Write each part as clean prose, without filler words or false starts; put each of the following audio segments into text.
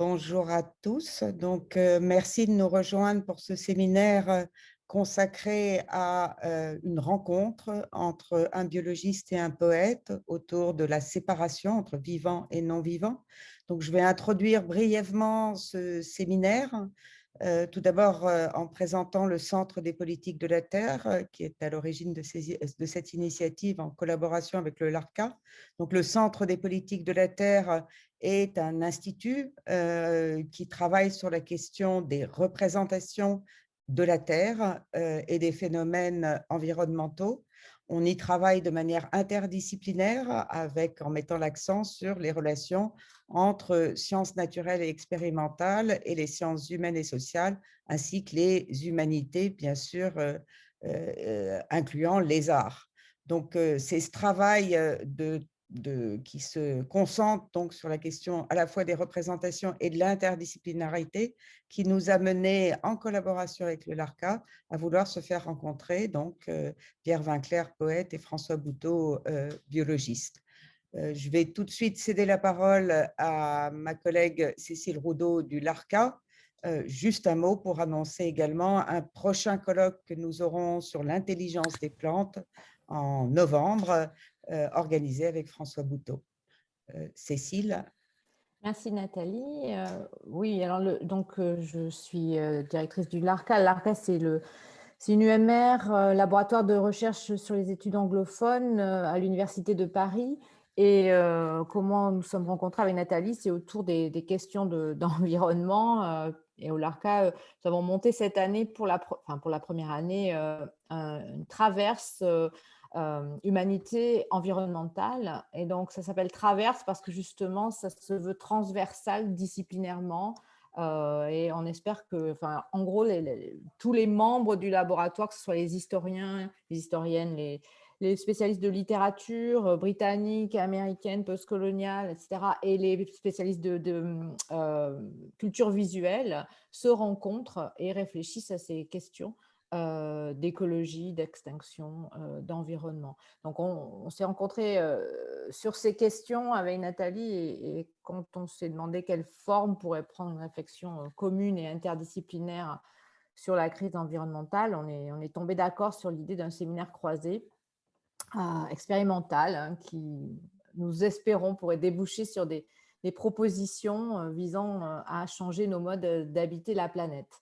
Bonjour à tous. Merci de nous rejoindre pour ce séminaire consacré à une rencontre entre un biologiste et un poète autour de la séparation entre vivant et non-vivant. Donc, je vais introduire brièvement ce séminaire. Tout d'abord, en présentant le Centre des politiques de la Terre, qui est à l'origine de cette initiative en collaboration avec le LARCA. Donc, le Centre des politiques de la Terre est un institut qui travaille sur la question des représentations de la Terre et des phénomènes environnementaux. On y travaille de manière interdisciplinaire en mettant l'accent sur les relations entre sciences naturelles et expérimentales et les sciences humaines et sociales, ainsi que les humanités, bien sûr, incluant les arts. Donc, c'est ce travail qui se concentre donc sur la question à la fois des représentations et de l'interdisciplinarité qui nous a mené, en collaboration avec le LARCA, à vouloir se faire rencontrer, Pierre Vinclair, poète, et François Bouteau, biologiste. Je vais tout de suite céder la parole à ma collègue Cécile Roudot du LARCA. Juste un mot pour annoncer également un prochain colloque que nous aurons sur l'intelligence des plantes en novembre, organisé avec François Bouteau. Cécile. Merci Nathalie. Oui, alors je suis directrice du LARCA. LARCA, c'est une UMR, laboratoire de recherche sur les études anglophones à l'Université de Paris. Et comment nous sommes rencontrés avec Nathalie, c'est autour des questions d'environnement. Et au LARCA, nous avons monté cette année, pour la première année, une traverse humanité environnementale. Et donc, ça s'appelle traverse parce que justement, ça se veut transversal disciplinairement. Et on espère que, en gros, tous les membres du laboratoire, que ce soit les historiens, les historiennes, les spécialistes de littérature britannique, américaine, postcoloniale, etc., et les spécialistes de culture visuelle se rencontrent et réfléchissent à ces questions d'écologie, d'extinction, d'environnement. Donc, on s'est rencontrés sur ces questions avec Nathalie et quand on s'est demandé quelle forme pourrait prendre une réflexion commune et interdisciplinaire sur la crise environnementale, on est tombé d'accord sur l'idée d'un séminaire croisé expérimental qui, nous espérons, pourrait déboucher sur des propositions visant à changer nos modes d'habiter la planète.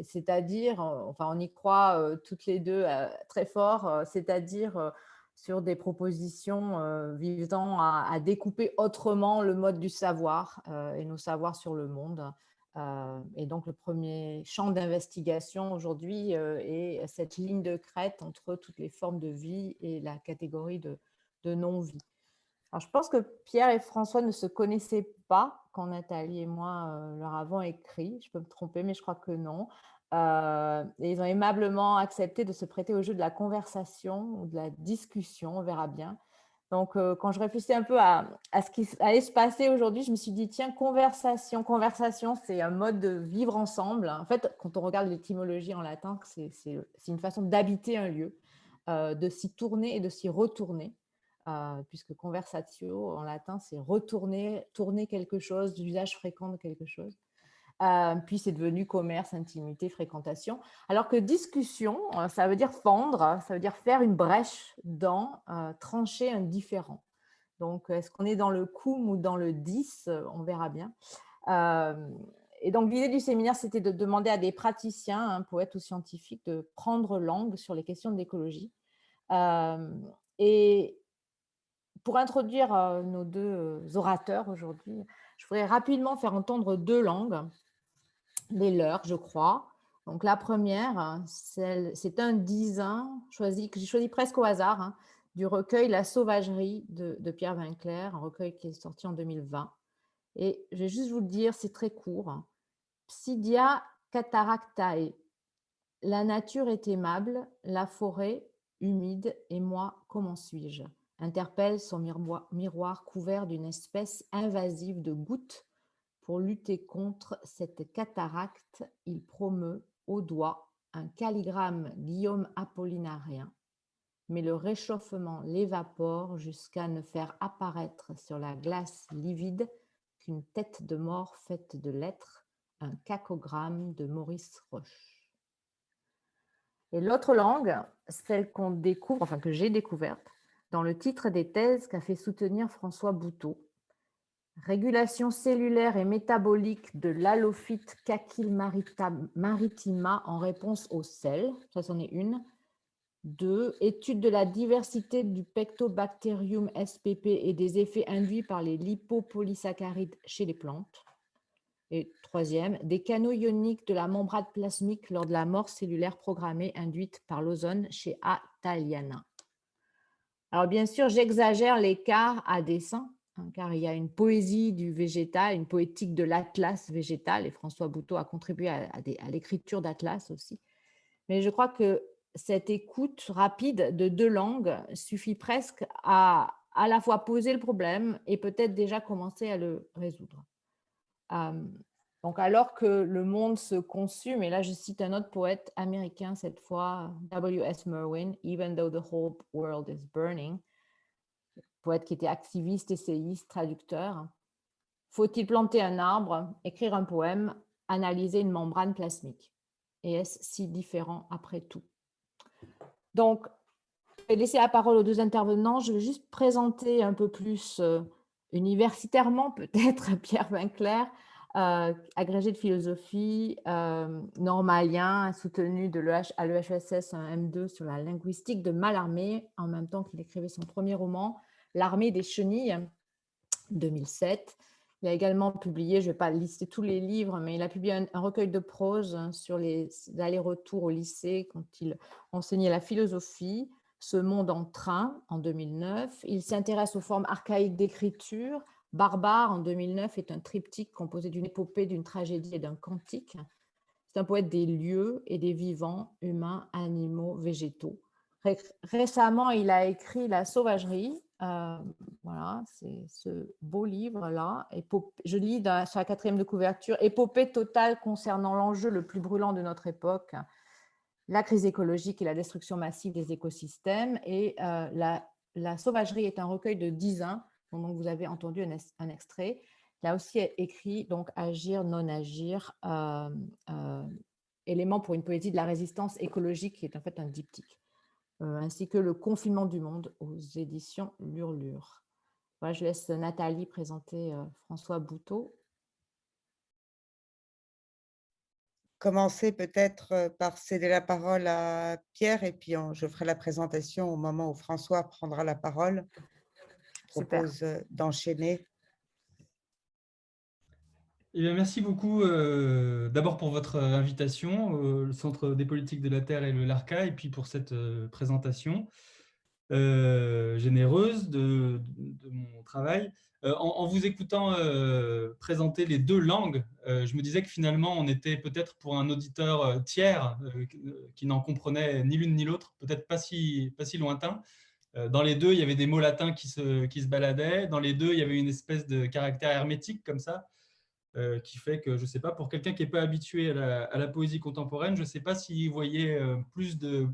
C'est-à-dire, on y croit toutes les deux très fort, c'est-à-dire sur des propositions visant à découper autrement le mode du savoir et nos savoirs sur le monde. Et donc, le premier champ d'investigation aujourd'hui est cette ligne de crête entre toutes les formes de vie et la catégorie de non-vie. Alors, je pense que Pierre et François ne se connaissaient pas quand Nathalie et moi leur avons écrit. Je peux me tromper, mais je crois que non. Et ils ont aimablement accepté de se prêter au jeu de la conversation ou de la discussion, on verra bien. Donc, quand je réfléchissais un peu à ce qui allait se passer aujourd'hui, je me suis dit, tiens, conversation, c'est un mode de vivre ensemble. En fait, quand on regarde l'étymologie en latin, c'est une façon d'habiter un lieu, de s'y tourner et de s'y retourner. Puisque conversatio en latin, c'est retourner, tourner quelque chose, l'usage fréquent de quelque chose. Puis c'est devenu commerce, intimité, fréquentation. Alors que discussion, ça veut dire fendre, ça veut dire faire une brèche dans, trancher un différend. Donc, est-ce qu'on est dans le cum ou dans le dis? On verra bien. Et donc, l'idée du séminaire, c'était de demander à des praticiens, poètes ou scientifiques, de prendre langue sur les questions de l'écologie. Et pour introduire nos deux orateurs aujourd'hui, je voudrais rapidement faire entendre deux langues, les leurs, je crois. Donc, la première, c'est un disin que j'ai choisi presque au hasard, du recueil La sauvagerie de Pierre Vinclair, un recueil qui est sorti en 2020. Et je vais juste vous le dire, c'est très court. Psidia cataractae. La nature est aimable, la forêt humide, et moi, comment suis-je? Interpelle son miroir couvert d'une espèce invasive de gouttes. Pour lutter contre cette cataracte, il promeut au doigt un calligramme Guillaume apollinarien, mais le réchauffement l'évapore jusqu'à ne faire apparaître sur la glace livide qu'une tête de mort faite de lettres, un cacogramme de Maurice Roche. Et l'autre langue, celle qu'on découvre, enfin que j'ai découverte, dans le titre des thèses qu'a fait soutenir François Bouteau, régulation cellulaire et métabolique de l'halophyte Cacille maritima en réponse au sel, ça c'en est une. 2. Étude de la diversité du Pectobacterium spp et des effets induits par les lipopolysaccharides chez les plantes. Et 3e, des canaux ioniques de la membrane plasmique lors de la mort cellulaire programmée induite par l'ozone chez A. thaliana. Alors bien sûr, j'exagère l'écart à dessein, car il y a une poésie du végétal, une poétique de l'atlas végétal, et François Bouteau a contribué à l'écriture d'Atlas aussi. Mais je crois que cette écoute rapide de 2 langues suffit presque à la fois poser le problème et peut-être déjà commencer à le résoudre. Donc, alors que le monde se consume, et là je cite un autre poète américain cette fois, W.S. Merwin, Even though the whole world is burning, poète qui était activiste, essayiste, traducteur. Faut-il planter un arbre, écrire un poème, analyser une membrane plasmique? Et est-ce si différent après tout? Donc, je vais laisser la parole aux 2 intervenants. Je vais juste présenter un peu plus universitairement peut-être Pierre Winkler, agrégé de philosophie, normalien, soutenu à l'EHESS un M2 sur la linguistique de Mallarmé, en même temps qu'il écrivait son premier roman, L'armée des chenilles, 2007. Il a également publié, je ne vais pas lister tous les livres, mais il a publié un recueil de prose sur les allers-retours au lycée quand il enseignait la philosophie, Ce monde en train, en 2009. Il s'intéresse aux formes archaïques d'écriture. Barbare, en 2009, est un triptyque composé d'une épopée, d'une tragédie et d'un cantique. C'est un poète des lieux et des vivants, humains, animaux, végétaux. Récemment, il a écrit La sauvagerie. Voilà, c'est ce beau livre-là. Je lis sur la 4e de couverture, épopée totale concernant l'enjeu le plus brûlant de notre époque, la crise écologique et la destruction massive des écosystèmes. Et la sauvagerie est un recueil de 10 dont vous avez entendu un extrait. Il a aussi écrit donc Agir, non agir, élément pour une poésie de la résistance écologique, qui est en fait un diptyque, ainsi que Le confinement du monde aux éditions L'Urlure. Voilà, je laisse Nathalie présenter François Bouteau. Commencer peut-être par céder la parole à Pierre et puis je ferai la présentation au moment où François prendra la parole. Je propose d'enchaîner. Eh bien, merci beaucoup d'abord pour votre invitation au Centre des politiques de la Terre et le LARCA, et puis pour cette présentation généreuse de mon travail. En vous écoutant présenter les 2 langues, je me disais que finalement on était peut-être pour un auditeur tiers qui n'en comprenait ni l'une ni l'autre, peut-être pas si lointain. Dans les 2, il y avait des mots latins qui se baladaient. Dans les 2, il y avait une espèce de caractère hermétique comme ça, qui fait que, je ne sais pas, pour quelqu'un qui n'est pas habitué à la poésie contemporaine, je ne sais pas s'il voyait plus de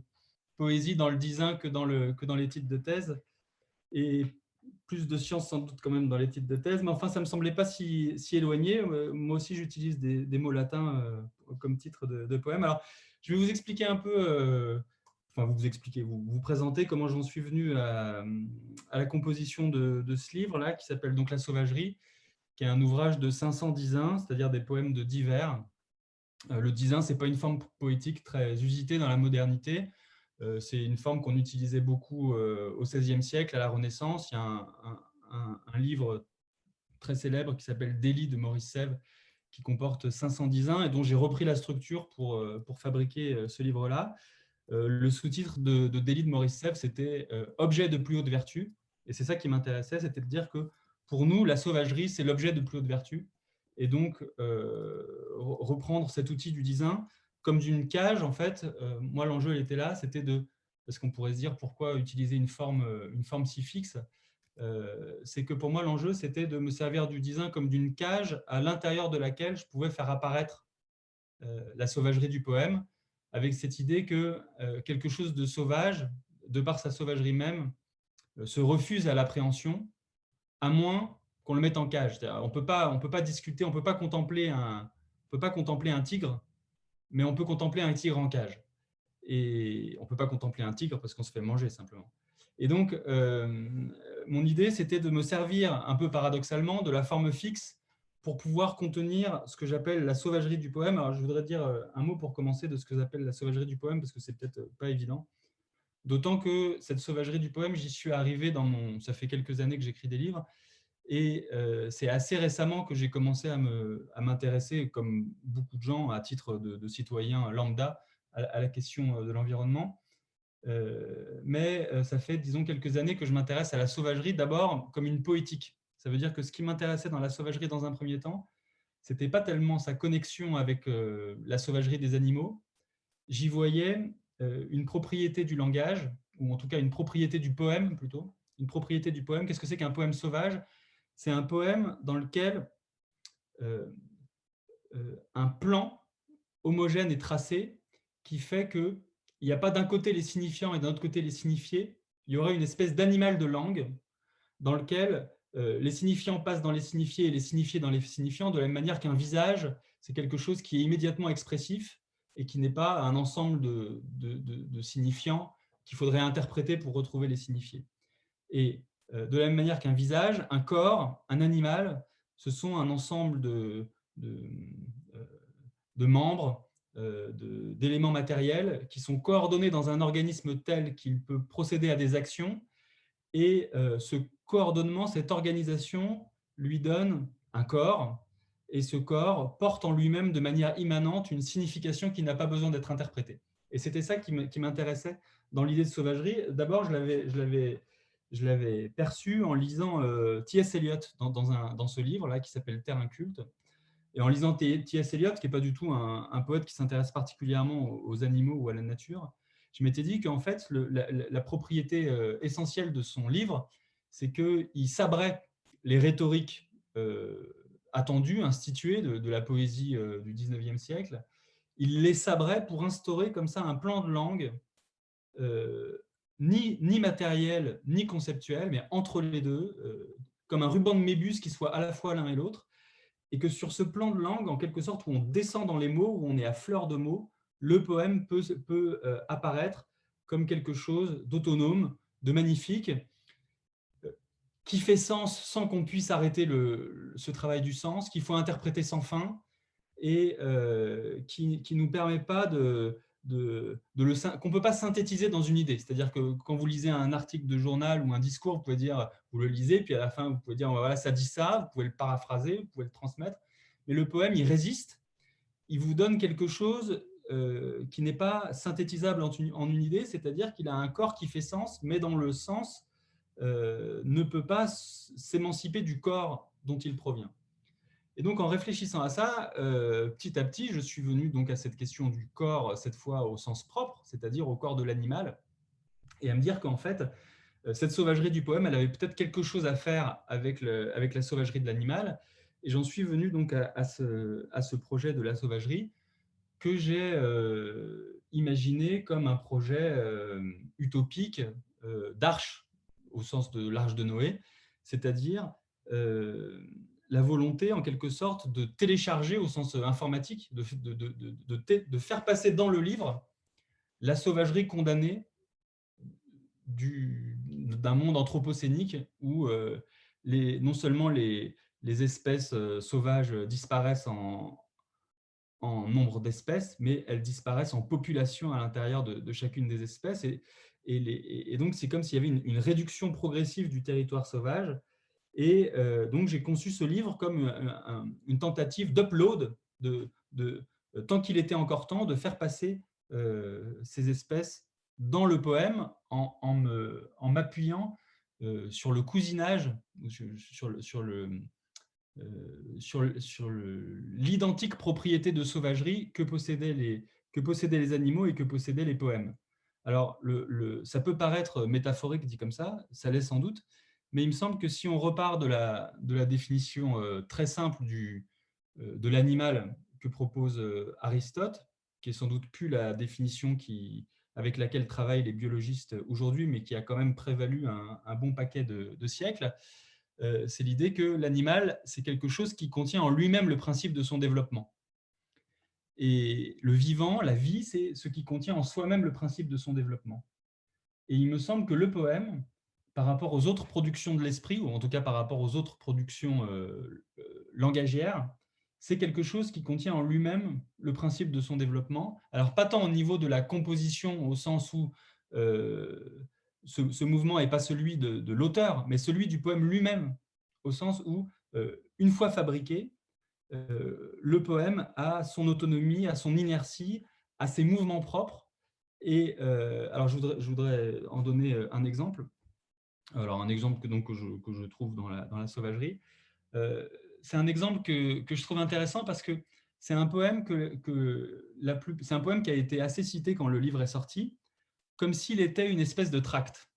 poésie dans le design que dans les titres de thèse, et plus de science sans doute quand même dans les titres de thèse, mais enfin ça ne me semblait pas si éloigné. Moi aussi j'utilise des mots latins comme titre de poème. Alors je vais vous expliquer un peu, vous présenter comment j'en suis venu à la composition de ce livre-là, qui s'appelle donc La sauvagerie, qui est un ouvrage de 510, c'est-à-dire des poèmes de 10 vers. Le 10, ce n'est pas une forme poétique très usitée dans la modernité. C'est une forme qu'on utilisait beaucoup au XVIe siècle, à la Renaissance. Il y a un livre très célèbre qui s'appelle Délit de Maurice Sèvres, qui comporte 510 et dont j'ai repris la structure pour fabriquer ce livre-là. Le sous-titre de Délit de Maurice Sèvres, c'était Objet de plus haute vertu. Et c'est ça qui m'intéressait, c'était de dire que pour nous, la sauvagerie, c'est l'objet de plus haute vertu. Et donc, reprendre cet outil du design comme d'une cage, en fait, moi, l'enjeu, il était là, c'était parce qu'on pourrait se dire pourquoi utiliser une forme si fixe. C'est que pour moi, l'enjeu, c'était de me servir du design comme d'une cage à l'intérieur de laquelle je pouvais faire apparaître la sauvagerie du poème, avec cette idée que quelque chose de sauvage, de par sa sauvagerie même, se refuse à l'appréhension, à moins qu'on le mette en cage. On peut pas discuter, on peut pas contempler un tigre, mais on peut contempler un tigre en cage. Et on ne peut pas contempler un tigre parce qu'on se fait manger simplement. Et donc, mon idée, c'était de me servir un peu paradoxalement de la forme fixe pour pouvoir contenir ce que j'appelle la sauvagerie du poème. Alors, je voudrais dire un mot pour commencer de ce que j'appelle la sauvagerie du poème, parce que c'est peut-être pas évident. D'autant que cette sauvagerie du poème, j'y suis arrivé ça fait quelques années que j'écris des livres, et c'est assez récemment que j'ai commencé à m'intéresser, comme beaucoup de gens, à titre de citoyen lambda, à la question de l'environnement. Mais ça fait, disons, quelques années que je m'intéresse à la sauvagerie, d'abord comme une poétique. Ça veut dire que ce qui m'intéressait dans la sauvagerie dans un premier temps, ce n'était pas tellement sa connexion avec la sauvagerie des animaux. J'y voyais une propriété du langage, ou en tout cas une propriété du poème plutôt. Une propriété du poème. Qu'est-ce que c'est qu'un poème sauvage? C'est un poème dans lequel un plan homogène et tracé qui fait qu'il n'y a pas d'un côté les signifiants et d'un autre côté les signifiés. Il y aurait une espèce d'animal de langue dans lequel les signifiants passent dans les signifiés et les signifiés dans les signifiants, de la même manière qu'un visage, c'est quelque chose qui est immédiatement expressif et qui n'est pas un ensemble de signifiants qu'il faudrait interpréter pour retrouver les signifiés. Et de la même manière qu'un visage, un corps, un animal, ce sont un ensemble de membres, d'éléments matériels qui sont coordonnés dans un organisme tel qu'il peut procéder à des actions. Et ce coordonnement, cette organisation lui donne un corps, et ce corps porte en lui-même de manière immanente une signification qui n'a pas besoin d'être interprétée. Et c'était ça qui m'intéressait dans l'idée de sauvagerie. D'abord, je l'avais perçu en lisant T.S. Eliot dans ce livre-là qui s'appelle Terre inculte. Et en lisant T.S. Eliot, qui n'est pas du tout un poète qui s'intéresse particulièrement aux animaux ou à la nature, je m'étais dit qu'en fait, la propriété essentielle de son livre, c'est qu'il sabrait les rhétoriques attendues, instituées de la poésie du 19e siècle. Il les sabrait pour instaurer comme ça un plan de langue ni matériel, ni conceptuel, mais entre les deux, comme un ruban de Mébus qui soit à la fois l'un et l'autre, et que sur ce plan de langue, en quelque sorte, où on descend dans les mots, où on est à fleur de mots, le poème peut apparaître comme quelque chose d'autonome, de magnifique, qui fait sens sans qu'on puisse arrêter ce travail du sens, qu'il faut interpréter sans fin, et qui ne nous permet pas qu'on ne peut pas synthétiser dans une idée. C'est-à-dire que quand vous lisez un article de journal ou un discours, vous pouvez dire, vous le lisez, puis à la fin, vous pouvez dire, voilà, ça dit ça, vous pouvez le paraphraser, vous pouvez le transmettre. Mais le poème, il résiste, il vous donne quelque chose qui n'est pas synthétisable en une idée, c'est-à-dire qu'il a un corps qui fait sens, mais dont le sens ne peut pas s'émanciper du corps dont il provient. Et donc, en réfléchissant à ça, petit à petit, je suis venu donc à cette question du corps, cette fois au sens propre, c'est-à-dire au corps de l'animal, et à me dire qu'en fait, cette sauvagerie du poème, elle avait peut-être quelque chose à faire avec la sauvagerie de l'animal. Et j'en suis venu donc à ce projet de la sauvagerie que j'ai imaginé comme un projet utopique d'arche, au sens de l'arche de Noé, c'est-à-dire la volonté, en quelque sorte, de télécharger au sens informatique, de faire passer dans le livre la sauvagerie condamnée d'un monde anthropocénique où non seulement les espèces sauvages disparaissent en nombre d'espèces, mais elles disparaissent en population à l'intérieur de chacune des espèces. Et donc, c'est comme s'il y avait une réduction progressive du territoire sauvage. Et donc, j'ai conçu ce livre comme une tentative d'upload, tant qu'il était encore temps, de faire passer ces espèces dans le poème en m'appuyant sur le cousinage, sur l'identique propriété de sauvagerie que possédaient les animaux et que possédaient les poèmes. Alors, ça peut paraître métaphorique dit comme ça l'est sans doute, mais il me semble que si on repart de la définition très simple de l'animal que propose Aristote, qui est sans doute plus la définition avec laquelle travaillent les biologistes aujourd'hui, mais qui a quand même prévalu un bon paquet de siècles, c'est l'idée que l'animal, c'est quelque chose qui contient en lui-même le principe de son développement. Et le vivant, la vie, c'est ce qui contient en soi-même le principe de son développement. Et il me semble que le poème, par rapport aux autres productions de l'esprit, ou en tout cas par rapport aux autres productions langagières, c'est quelque chose qui contient en lui-même le principe de son développement. Alors pas tant au niveau de la composition, au sens où ce mouvement n'est pas celui de l'auteur, mais celui du poème lui-même, au sens où, une fois fabriqué, le poème a son autonomie, a son inertie, a ses mouvements propres. Et alors, je voudrais en donner un exemple. Alors, un exemple que je trouve dans la sauvagerie. C'est un exemple que je trouve intéressant parce que c'est un poème c'est un poème qui a été assez cité quand le livre est sorti, comme s'il était une espèce de tract,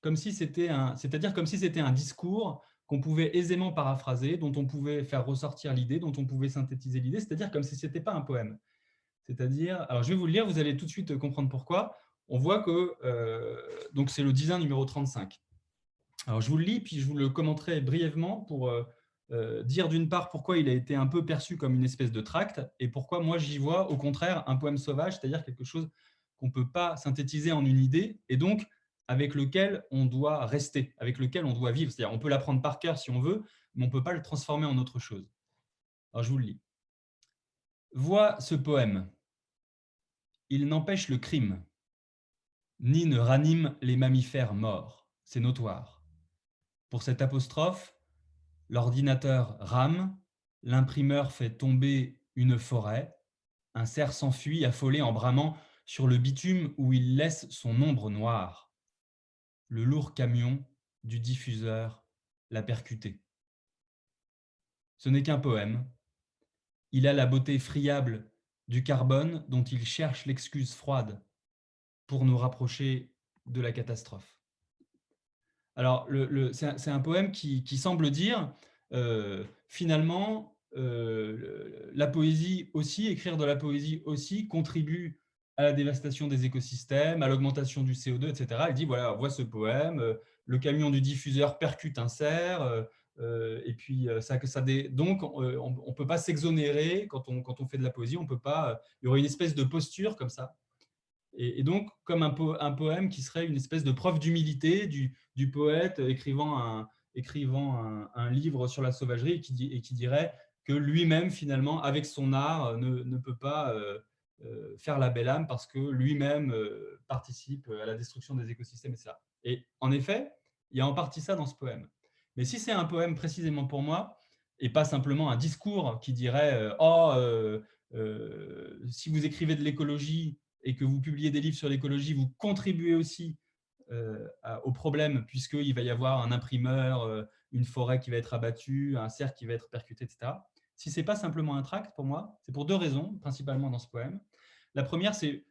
c'est-à-dire comme si c'était un discours qu'on pouvait aisément paraphraser, dont on pouvait faire ressortir l'idée, dont on pouvait synthétiser l'idée, c'est-à-dire comme si ce n'était pas un poème. C'est-à-dire, alors je vais vous le lire, vous allez tout de suite comprendre pourquoi. On voit que donc c'est le dizain numéro 35. Alors je vous le lis, puis je vous le commenterai brièvement pour dire d'une part pourquoi il a été un peu perçu comme une espèce de tract et pourquoi moi j'y vois au contraire un poème sauvage, c'est-à-dire quelque chose qu'on ne peut pas synthétiser en une idée et donc avec lequel on doit rester, avec lequel on doit vivre. C'est-à-dire on peut l'apprendre par cœur si on veut, mais on ne peut pas le transformer en autre chose. Alors je vous le lis. Vois ce poème. Il n'empêche le crime, ni ne ranime les mammifères morts. C'est notoire. Pour cette apostrophe, l'ordinateur rame, l'imprimeur fait tomber une forêt, un cerf s'enfuit affolé en bramant sur le bitume où il laisse son ombre noire. Le lourd camion du diffuseur l'a percuté. Ce n'est qu'un poème. Il a la beauté friable du carbone dont il cherche l'excuse froide pour nous rapprocher de la catastrophe. Alors, c'est un poème qui semble dire, finalement, la poésie aussi, écrire de la poésie aussi, contribue à la dévastation des écosystèmes, à l'augmentation du CO2, etc. Elle dit, voilà, voit ce poème, le camion du diffuseur percute un cerf, et puis donc on ne peut pas s'exonérer quand on fait de la poésie, on peut pas, il y aurait une espèce de posture comme ça. Et donc, comme un poème qui serait une espèce de preuve d'humilité du poète écrivant un livre sur la sauvagerie et qui dirait que lui-même, finalement, avec son art, ne peut pas faire la belle âme parce que lui-même participe à la destruction des écosystèmes, etc. Et en effet, il y a en partie ça dans ce poème. Mais si c'est un poème précisément pour moi, et pas simplement un discours qui dirait si vous écrivez de l'écologie, et que vous publiez des livres sur l'écologie, vous contribuez aussi au problème, puisqu'il va y avoir un imprimeur, une forêt qui va être abattue, un cerf qui va être percuté, etc. Si ce n'est pas simplement un tract, pour moi, c'est pour deux raisons, principalement dans ce poème. La première, c'est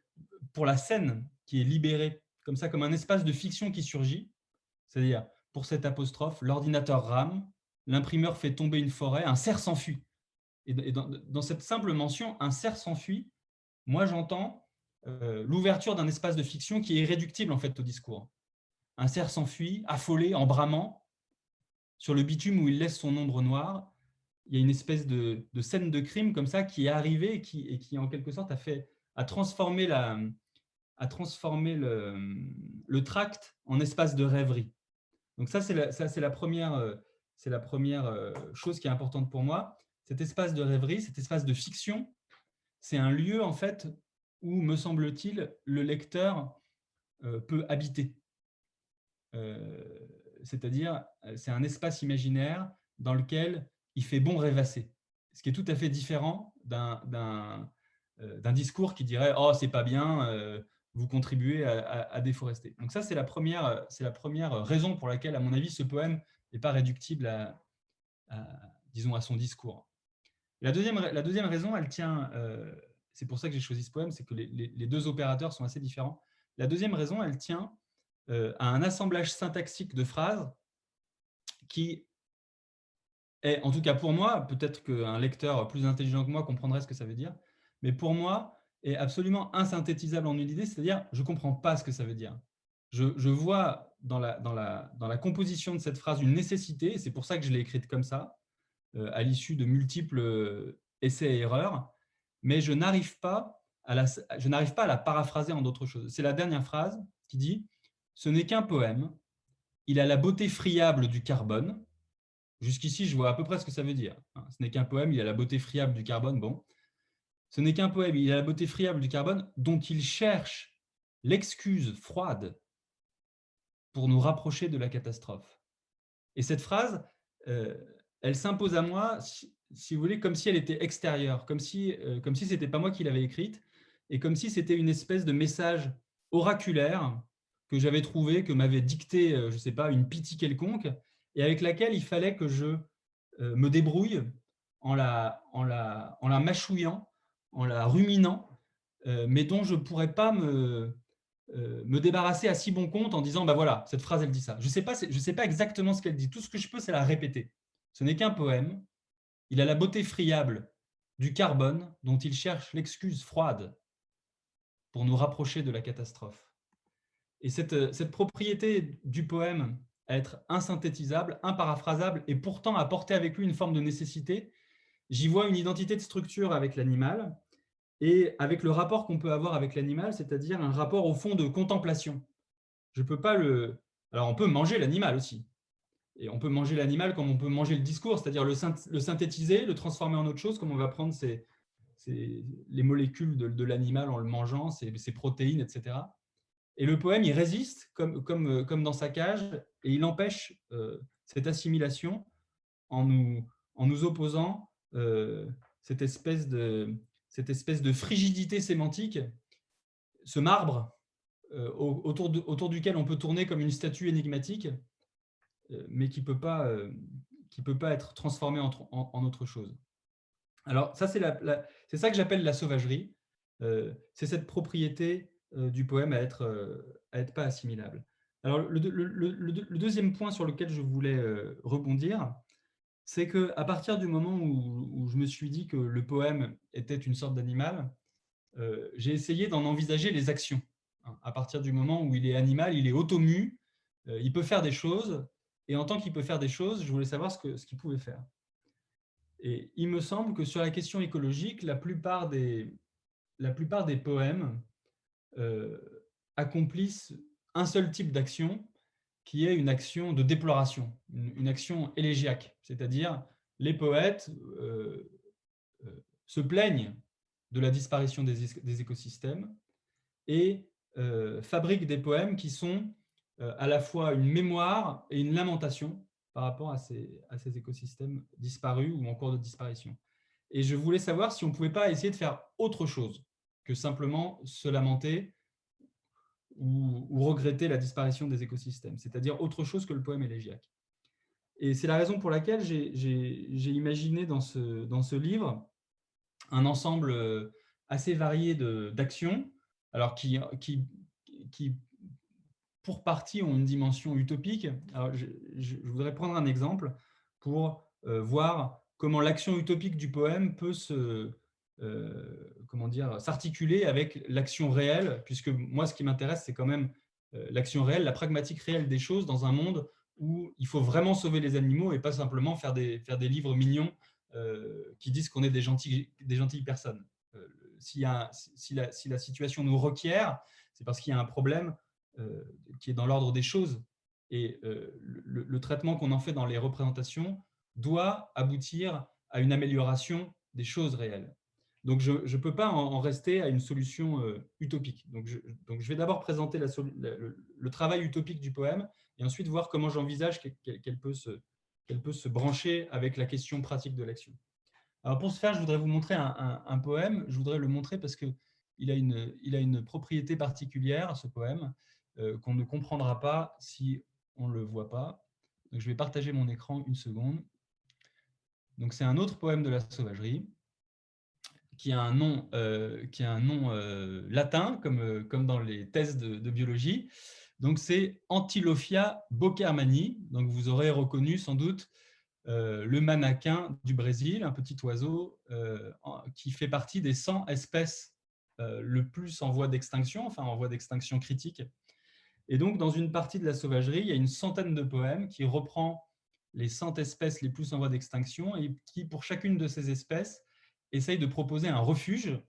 pour la scène qui est libérée, comme ça, comme un espace de fiction qui surgit, c'est-à-dire, pour cette apostrophe, l'ordinateur rame, l'imprimeur fait tomber une forêt, un cerf s'enfuit. Et dans cette simple mention, un cerf s'enfuit, moi j'entends l'ouverture d'un espace de fiction qui est irréductible en fait au discours. Un cerf s'enfuit, affolé, en bramant, sur le bitume où il laisse son ombre noire. Il y a une espèce de scène de crime comme ça qui est arrivée et qui en quelque sorte a transformé le tract en espace de rêverie. Donc ça, c'est la première chose qui est importante pour moi. Cet espace de rêverie, cet espace de fiction, c'est un lieu en fait où, me semble-t-il, le lecteur peut habiter. C'est-à-dire, c'est un espace imaginaire dans lequel il fait bon rêvasser. Ce qui est tout à fait différent d'un discours qui dirait « Oh, c'est pas bien, vous contribuez à déforester ». Donc ça, c'est la première raison pour laquelle, à mon avis, ce poème n'est pas réductible disons, à son discours. La deuxième raison, elle tient, c'est pour ça que j'ai choisi ce poème, c'est que les deux opérateurs sont assez différents. La deuxième raison, elle tient à un assemblage syntaxique de phrases qui est, en tout cas pour moi, peut-être qu'un lecteur plus intelligent que moi comprendrait ce que ça veut dire, mais pour moi, est absolument insynthétisable en une idée, c'est-à-dire je ne comprends pas ce que ça veut dire. je vois dans la composition de cette phrase une nécessité, et c'est pour ça que je l'ai écrite comme ça, à l'issue de multiples essais et erreurs, mais je n'arrive pas à la paraphraser en d'autres choses. C'est la dernière phrase qui dit « Ce n'est qu'un poème, il a la beauté friable du carbone ». Jusqu'ici, je vois à peu près ce que ça veut dire. Ce n'est qu'un poème, il a la beauté friable du carbone. Bon. Ce n'est qu'un poème, il a la beauté friable du carbone dont il cherche l'excuse froide pour nous rapprocher de la catastrophe. Et cette phrase, elle s'impose à moi, si vous voulez, comme si elle était extérieure, comme si ce n'était pas moi qui l'avais écrite, et comme si c'était une espèce de message oraculaire que j'avais trouvé, que m'avait dicté, je ne sais pas, une pitié quelconque, et avec laquelle il fallait que je me débrouille en la mâchouillant, en la ruminant, mais dont je ne pourrais pas me débarrasser à si bon compte en disant, bah voilà, cette phrase, elle dit ça. Je sais pas exactement ce qu'elle dit. Tout ce que je peux, c'est la répéter. Ce n'est qu'un poème. Il a la beauté friable du carbone dont il cherche l'excuse froide pour nous rapprocher de la catastrophe. Et cette propriété du poème à être insynthétisable, imparaphrasable et pourtant à porter avec lui une forme de nécessité, j'y vois une identité de structure avec l'animal et avec le rapport qu'on peut avoir avec l'animal, c'est-à-dire un rapport au fond de contemplation. Je peux pas le. Alors, on peut manger l'animal aussi. Et on peut manger l'animal comme on peut manger le discours, c'est-à-dire le synthétiser, le transformer en autre chose, comme on va prendre les molécules de l'animal en le mangeant, ses protéines, etc. Et le poème, il résiste comme dans sa cage, et il empêche cette assimilation en nous opposant cette espèce de frigidité sémantique, ce marbre autour duquel on peut tourner comme une statue énigmatique, mais qui ne peut pas être transformé en autre chose. Alors, ça, c'est ça que j'appelle la sauvagerie. C'est cette propriété du poème à être pas assimilable. Alors, le deuxième point sur lequel je voulais rebondir, c'est qu'à partir du moment où je me suis dit que le poème était une sorte d'animal, j'ai essayé d'en envisager les actions. À partir du moment où il est animal, il est automu, il peut faire des choses, et en tant qu'il peut faire des choses, je voulais savoir ce qu'il pouvait faire. Et il me semble que sur la question écologique, la plupart des poèmes accomplissent un seul type d'action, qui est une action de déploration, une action élégiaque, c'est-à-dire les poètes se plaignent de la disparition des écosystèmes et fabriquent des poèmes qui sont à la fois une mémoire et une lamentation par rapport à ces écosystèmes disparus ou en cours de disparition. Et je voulais savoir si on ne pouvait pas essayer de faire autre chose que simplement se lamenter ou regretter la disparition des écosystèmes, c'est-à-dire autre chose que le poème élégiaque. Et c'est la raison pour laquelle j'ai imaginé dans ce livre un ensemble assez varié d'actions, alors qui, pour partie, ont une dimension utopique. Alors, je voudrais prendre un exemple pour voir comment l'action utopique du poème peut s'articuler avec l'action réelle, puisque moi, ce qui m'intéresse, c'est quand même l'action réelle, la pragmatique réelle des choses dans un monde où il faut vraiment sauver les animaux et pas simplement faire des livres mignons qui disent qu'on est des gentilles personnes. Si la situation nous requiert, c'est parce qu'il y a un problème qui est dans l'ordre des choses. Et le traitement qu'on en fait dans les représentations doit aboutir à une amélioration des choses réelles. Donc, je ne peux pas en rester à une solution utopique. Donc, je vais d'abord présenter le travail utopique du poème et ensuite voir comment j'envisage qu'elle peut se brancher avec la question pratique de l'action. Alors, pour ce faire, je voudrais vous montrer un poème. Je voudrais le montrer parce qu'il a une propriété particulière, ce poème, qu'on ne comprendra pas si on ne le voit pas. Donc, je vais partager mon écran une seconde. Donc, c'est un autre poème de la sauvagerie qui a un nom latin, comme dans les thèses de biologie. Donc, c'est Antilophia bokermani. Donc, vous aurez reconnu sans doute le manaquin du Brésil, un petit oiseau qui fait partie des 100 espèces le plus en voie d'extinction, enfin en voie d'extinction critique. Et donc, dans une partie de la sauvagerie, il y a une centaine de poèmes qui reprend les 100 espèces les plus en voie d'extinction et qui, pour chacune de ces espèces, essaye de proposer un refuge,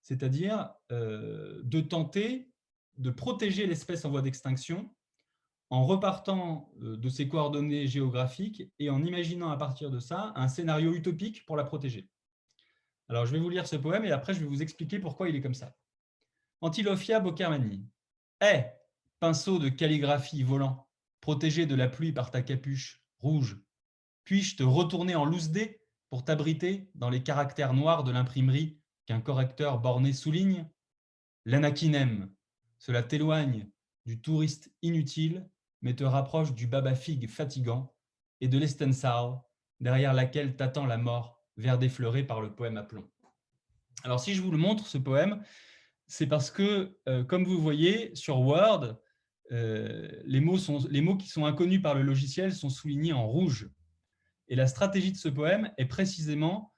c'est-à-dire de tenter de protéger l'espèce en voie d'extinction en repartant de ses coordonnées géographiques et en imaginant à partir de ça un scénario utopique pour la protéger. Alors, je vais vous lire ce poème et après, je vais vous expliquer pourquoi il est comme ça. Antilophia bokermani. Hé, pinceau de calligraphie volant, protégé de la pluie par ta capuche rouge, puis-je te retourner en loose dé pour t'abriter dans les caractères noirs de l'imprimerie qu'un correcteur borné souligne? L'anakinem, cela t'éloigne du touriste inutile, mais te rapproche du baba-figue fatigant et de l'Estensal, derrière laquelle t'attend la mort, vert défleuré par le poème à plomb. Alors, si je vous le montre, ce poème, c'est parce que, comme vous voyez, sur Word, les mots qui sont inconnus par le logiciel sont soulignés en rouge. Et la stratégie de ce poème est précisément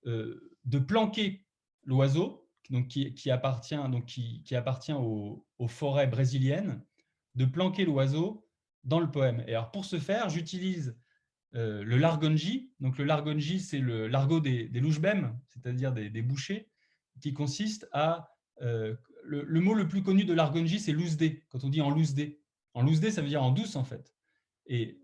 de planquer l'oiseau, donc qui appartient aux forêts brésiliennes, de planquer l'oiseau dans le poème. Et alors, pour ce faire, j'utilise le largonji. Donc, le largonji, c'est l'argot des louchebem, c'est-à-dire des bouchers, qui consiste à… le mot le plus connu de l'argonji, c'est loose-dé, quand on dit en loose-dé. En loose-dé, ça veut dire en douce, en fait. Et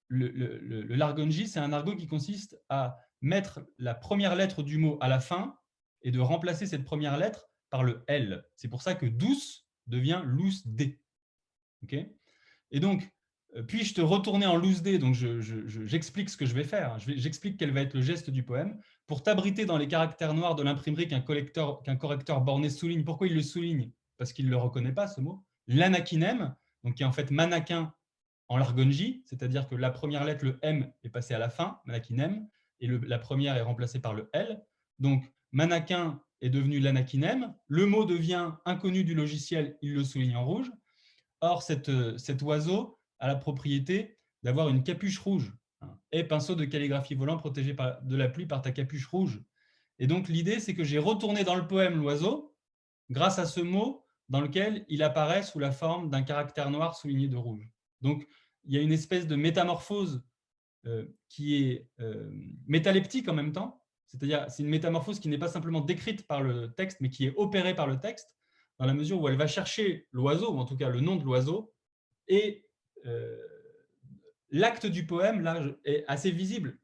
le largonji, c'est un argot qui consiste à mettre la première lettre du mot à la fin et de remplacer cette première lettre par le L. C'est pour ça que douce devient loose-dé. Okay, et donc, puis-je te retourner en loose dé? Donc, j'explique ce que je vais faire. J'explique quel va être le geste du poème. Pour t'abriter dans les caractères noirs de l'imprimerie qu'un correcteur borné souligne. Pourquoi il le souligne? Parce qu'il ne le reconnaît pas, ce mot. L'anakinem, donc qui est en fait manakin en largonji, c'est-à-dire que la première lettre, le M, est passée à la fin, manakinem, et la première est remplacée par le L. Donc, manakin est devenu l'anakinem. Le mot devient inconnu du logiciel, il le souligne en rouge. Or, cet oiseau a la propriété d'avoir une capuche rouge. Et pinceau de calligraphie volant protégé de la pluie par ta capuche rouge. Et donc, l'idée, c'est que j'ai retourné dans le poème l'oiseau grâce à ce mot dans lequel il apparaît sous la forme d'un caractère noir souligné de rouge. Donc, il y a une espèce de métamorphose qui est métaleptique en même temps. C'est-à-dire, c'est une métamorphose qui n'est pas simplement décrite par le texte, mais qui est opérée par le texte, dans la mesure où elle va chercher l'oiseau, ou en tout cas le nom de l'oiseau, et l'acte du poème, là, est assez visible.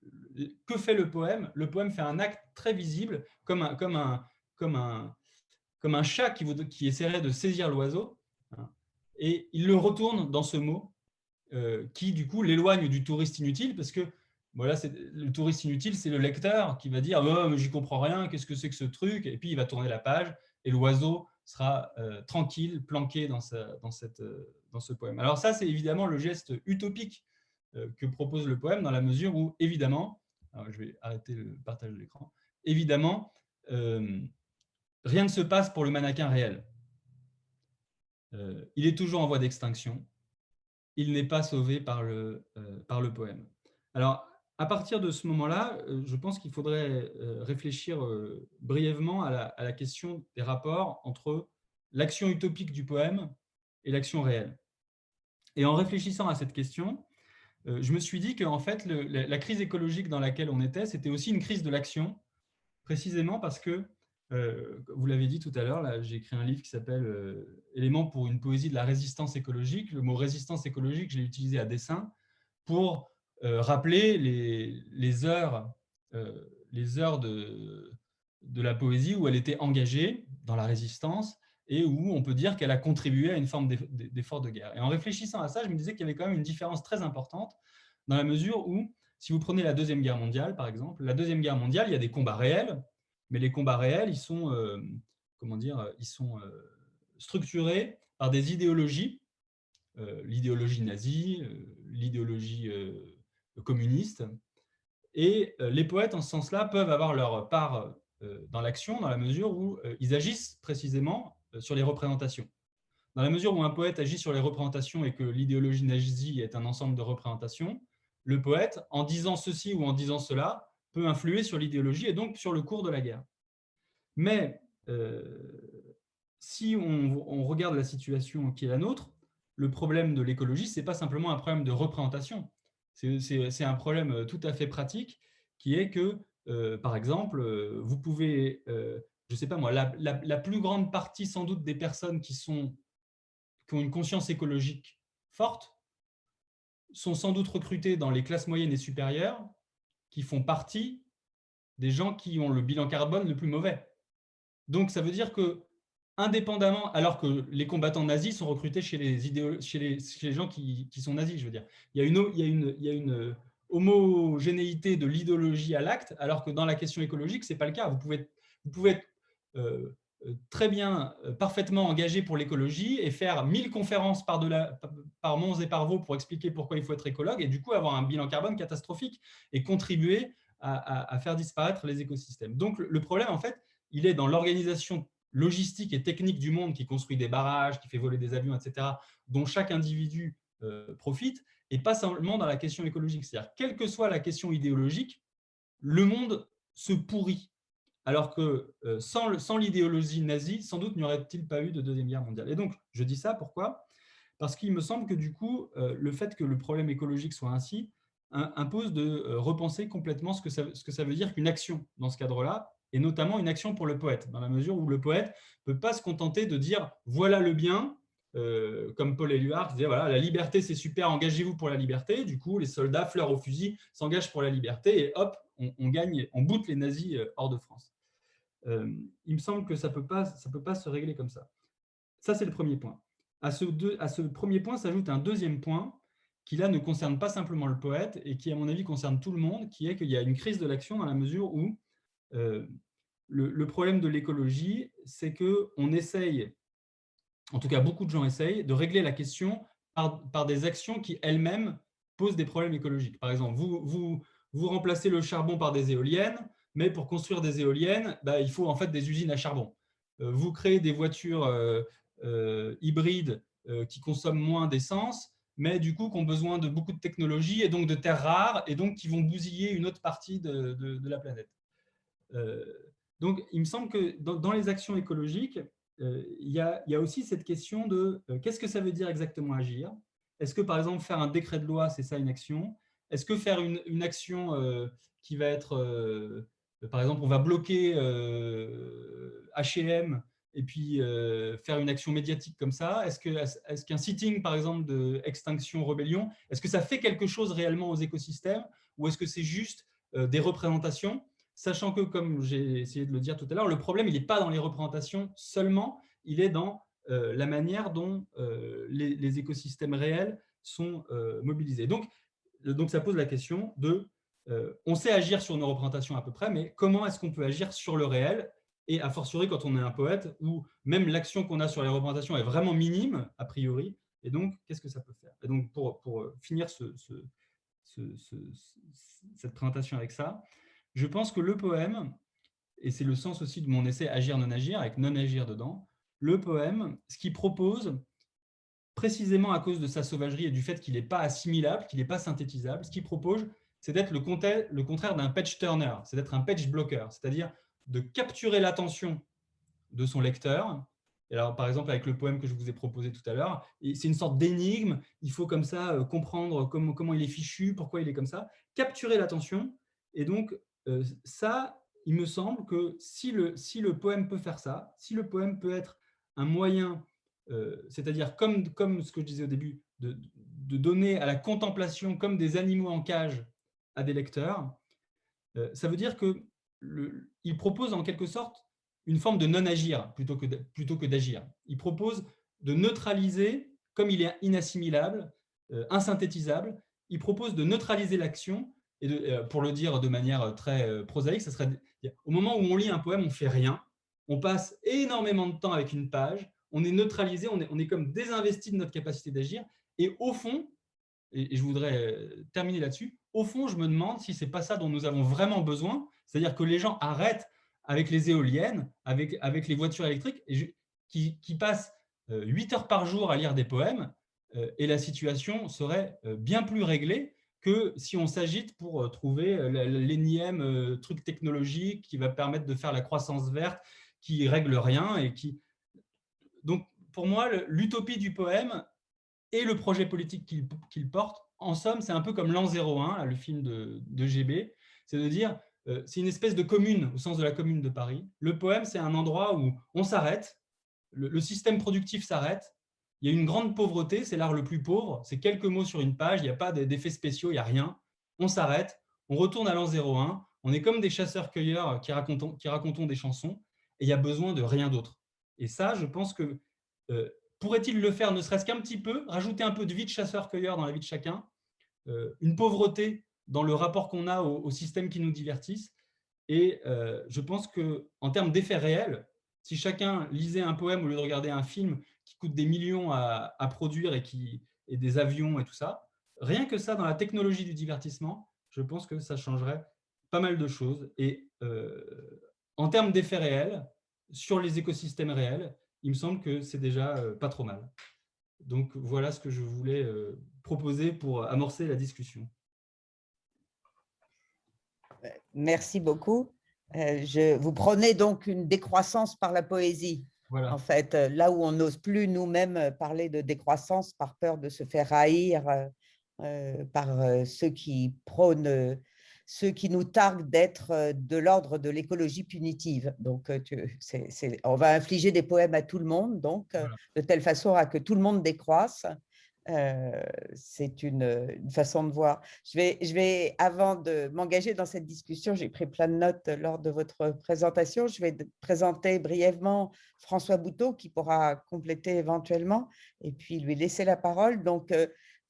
Que fait le poème? Le poème fait un acte très visible, comme un chat qui essaierait de saisir l'oiseau, hein, et il le retourne dans ce mot, qui, du coup, l'éloigne du touriste inutile, parce que voilà, le touriste inutile, c'est le lecteur qui va dire « Oh, mais j'y comprends rien, qu'est-ce que c'est que ce truc ?» Et puis, il va tourner la page, et l'oiseau sera tranquille, planqué dans ce poème. Alors ça, c'est évidemment le geste utopique que propose le poème, dans la mesure où, évidemment, alors je vais arrêter le partage de l'écran, évidemment, rien ne se passe pour le mannequin réel. Il est toujours en voie d'extinction. Il n'est pas sauvé par le poème. Alors, à partir de ce moment-là, je pense qu'il faudrait réfléchir brièvement à la question des rapports entre l'action utopique du poème et l'action réelle. Et en réfléchissant à cette question, je me suis dit qu'en fait, la crise écologique dans laquelle on était, c'était aussi une crise de l'action, précisément parce que, vous l'avez dit tout à l'heure, j'ai écrit un livre qui s'appelle Éléments pour une poésie de la résistance écologique. Le mot résistance écologique, je l'ai utilisé à dessein pour rappeler les heures de la poésie où elle était engagée dans la résistance et où on peut dire qu'elle a contribué à une forme d'effort de guerre. Et en réfléchissant à ça, je me disais qu'il y avait quand même une différence très importante dans la mesure où, si vous prenez la Deuxième Guerre mondiale, par exemple, la Deuxième Guerre mondiale, il y a des combats réels, mais les combats réels, ils sont structurés par des idéologies, l'idéologie nazie, l'idéologie communiste, et les poètes, en ce sens-là, peuvent avoir leur part dans l'action, dans la mesure où ils agissent précisément sur les représentations. Dans la mesure où un poète agit sur les représentations et que l'idéologie nazie est un ensemble de représentations, le poète, en disant ceci ou en disant cela, peut influer sur l'idéologie et donc sur le cours de la guerre. Mais si on regarde la situation qui est la nôtre, le problème de l'écologie, ce n'est pas simplement un problème de représentation. C'est un problème tout à fait pratique qui est que, par exemple, vous pouvez, je ne sais pas moi, la plus grande partie sans doute des personnes qui ont une conscience écologique forte sont sans doute recrutées dans les classes moyennes et supérieures qui font partie des gens qui ont le bilan carbone le plus mauvais. Donc, ça veut dire que, indépendamment, alors que les combattants nazis sont recrutés chez les gens qui sont nazis, je veux dire. Il y a une homogénéité de l'idéologie à l'acte, alors que dans la question écologique, ce n'est pas le cas. Vous pouvez être très bien, parfaitement engagé pour l'écologie et faire 1000 conférences par Mons et par Vaux pour expliquer pourquoi il faut être écologue et du coup avoir un bilan carbone catastrophique et contribuer à faire disparaître les écosystèmes. Donc, le problème, en fait, il est dans l'organisation logistique et technique du monde qui construit des barrages, qui fait voler des avions, etc., dont chaque individu profite, et pas seulement dans la question écologique. C'est-à-dire, quelle que soit la question idéologique, le monde se pourrit. Alors que sans l'idéologie nazie, sans doute n'y aurait-il pas eu de Deuxième Guerre mondiale. Et donc, je dis ça, pourquoi ? Parce qu'il me semble que du coup, le fait que le problème écologique soit ainsi impose de repenser complètement ce que ça veut dire qu'une action dans ce cadre-là, et notamment une action pour le poète, dans la mesure où le poète ne peut pas se contenter de dire « voilà le bien », comme Paul Éluard qui disait « voilà, la liberté c'est super, engagez-vous pour la liberté ». Du coup, les soldats, fleurs au fusil, s'engagent pour la liberté et hop, on gagne, on boute les nazis hors de France. Il me semble que ça peut pas se régler comme ça. Ça, c'est le premier point. À ce premier point s'ajoute un deuxième point qui, là, ne concerne pas simplement le poète et qui, à mon avis, concerne tout le monde, qui est qu'il y a une crise de l'action dans la mesure où le problème de l'écologie, c'est qu'on essaye, en tout cas beaucoup de gens essayent, de régler la question par des actions qui elles-mêmes posent des problèmes écologiques. Par exemple, vous remplacez le charbon par des éoliennes, mais pour construire des éoliennes, il faut en fait des usines à charbon. Vous créez des voitures hybrides qui consomment moins d'essence, mais du coup qui ont besoin de beaucoup de technologie et donc de terres rares, et donc qui vont bousiller une autre partie de la planète. Donc, il me semble que dans les actions écologiques, il y a aussi cette question de qu'est-ce que ça veut dire exactement agir ? Est-ce que, par exemple, faire un décret de loi, c'est ça une action ? Est-ce que faire une action qui va être, par exemple, on va bloquer H&M et puis faire une action médiatique comme ça ? Est-ce qu'un sitting, par exemple, de Extinction Rebellion, est-ce que ça fait quelque chose réellement aux écosystèmes ou est-ce que c'est juste des représentations ? Sachant que, comme j'ai essayé de le dire tout à l'heure, le problème, il n'est pas dans les représentations seulement, il est dans la manière dont les écosystèmes réels sont mobilisés. Donc, ça pose la question de, on sait agir sur nos représentations à peu près, mais comment est-ce qu'on peut agir sur le réel ? Et a fortiori, quand on est un poète, où même l'action qu'on a sur les représentations est vraiment minime, a priori, et donc, qu'est-ce que ça peut faire ? Et donc, pour finir cette présentation avec ça, je pense que le poème, et c'est le sens aussi de mon essai Agir, non agir, avec non agir dedans, le poème, ce qu'il propose, précisément à cause de sa sauvagerie et du fait qu'il n'est pas assimilable, qu'il n'est pas synthétisable, ce qu'il propose, c'est d'être le contraire d'un page turner, c'est d'être un page blocker, c'est-à-dire de capturer l'attention de son lecteur. Et alors, par exemple, avec le poème que je vous ai proposé tout à l'heure, c'est une sorte d'énigme, il faut comme ça comprendre comment il est fichu, pourquoi il est comme ça, capturer l'attention, et donc ça, il me semble que si le poème peut faire ça, si le poème peut être un moyen, c'est-à-dire comme ce que je disais au début, de donner à la contemplation comme des animaux en cage à des lecteurs, ça veut dire qu'il propose en quelque sorte une forme de non-agir plutôt que d'agir. Il propose de neutraliser, comme il est inassimilable, insynthétisable, il propose de neutraliser l'action, et pour le dire de manière très prosaïque, ça serait au moment où on lit un poème, on ne fait rien, on passe énormément de temps avec une page, on est neutralisé, on est comme désinvesti de notre capacité d'agir, et au fond, et je voudrais terminer là-dessus, au fond, je me demande si ce n'est pas ça dont nous avons vraiment besoin, c'est-à-dire que les gens arrêtent avec les éoliennes, avec les voitures électriques, qui passent 8 heures par jour à lire des poèmes, et la situation serait bien plus réglée que si on s'agite pour trouver l'énième truc technologique qui va permettre de faire la croissance verte, qui règle rien. Donc, pour moi, l'utopie du poème, et le projet politique qu'il porte. En somme, c'est un peu comme l'an 01, le film de GB, c'est de dire, c'est une espèce de commune, au sens de la commune de Paris. Le poème, c'est un endroit où on s'arrête, le système productif s'arrête, il y a une grande pauvreté, c'est l'art le plus pauvre, c'est quelques mots sur une page, il n'y a pas d'effets spéciaux, il n'y a rien. On s'arrête, on retourne à l'an 01, on est comme des chasseurs-cueilleurs qui racontons des chansons, et il y a besoin de rien d'autre. Et ça, je pense que pourrait-il le faire ne serait-ce qu'un petit peu, rajouter un peu de vie de chasseur-cueilleur dans la vie de chacun, une pauvreté dans le rapport qu'on a au système qui nous divertissent. Et je pense qu'en termes d'effets réels, si chacun lisait un poème au lieu de regarder un film qui coûte des millions à produire et des avions et tout ça, rien que ça, dans la technologie du divertissement, je pense que ça changerait pas mal de choses. Et en termes d'effets réels, sur les écosystèmes réels, il me semble que c'est déjà pas trop mal. Donc voilà ce que je voulais proposer pour amorcer la discussion. Merci beaucoup. Vous prônez donc une décroissance par la poésie. Voilà. En fait, là où on n'ose plus nous-mêmes parler de décroissance par peur de se faire haïr par ceux qui prônent, ceux qui nous targuent d'être de l'ordre de l'écologie punitive. Donc, on va infliger des poèmes à tout le monde, donc, Voilà. de telle façon à que tout le monde décroisse. C'est une façon de voir. Je vais, avant de m'engager dans cette discussion, j'ai pris plein de notes lors de votre présentation. Je vais présenter brièvement François Bouteau, qui pourra compléter éventuellement, et puis lui laisser la parole. Donc,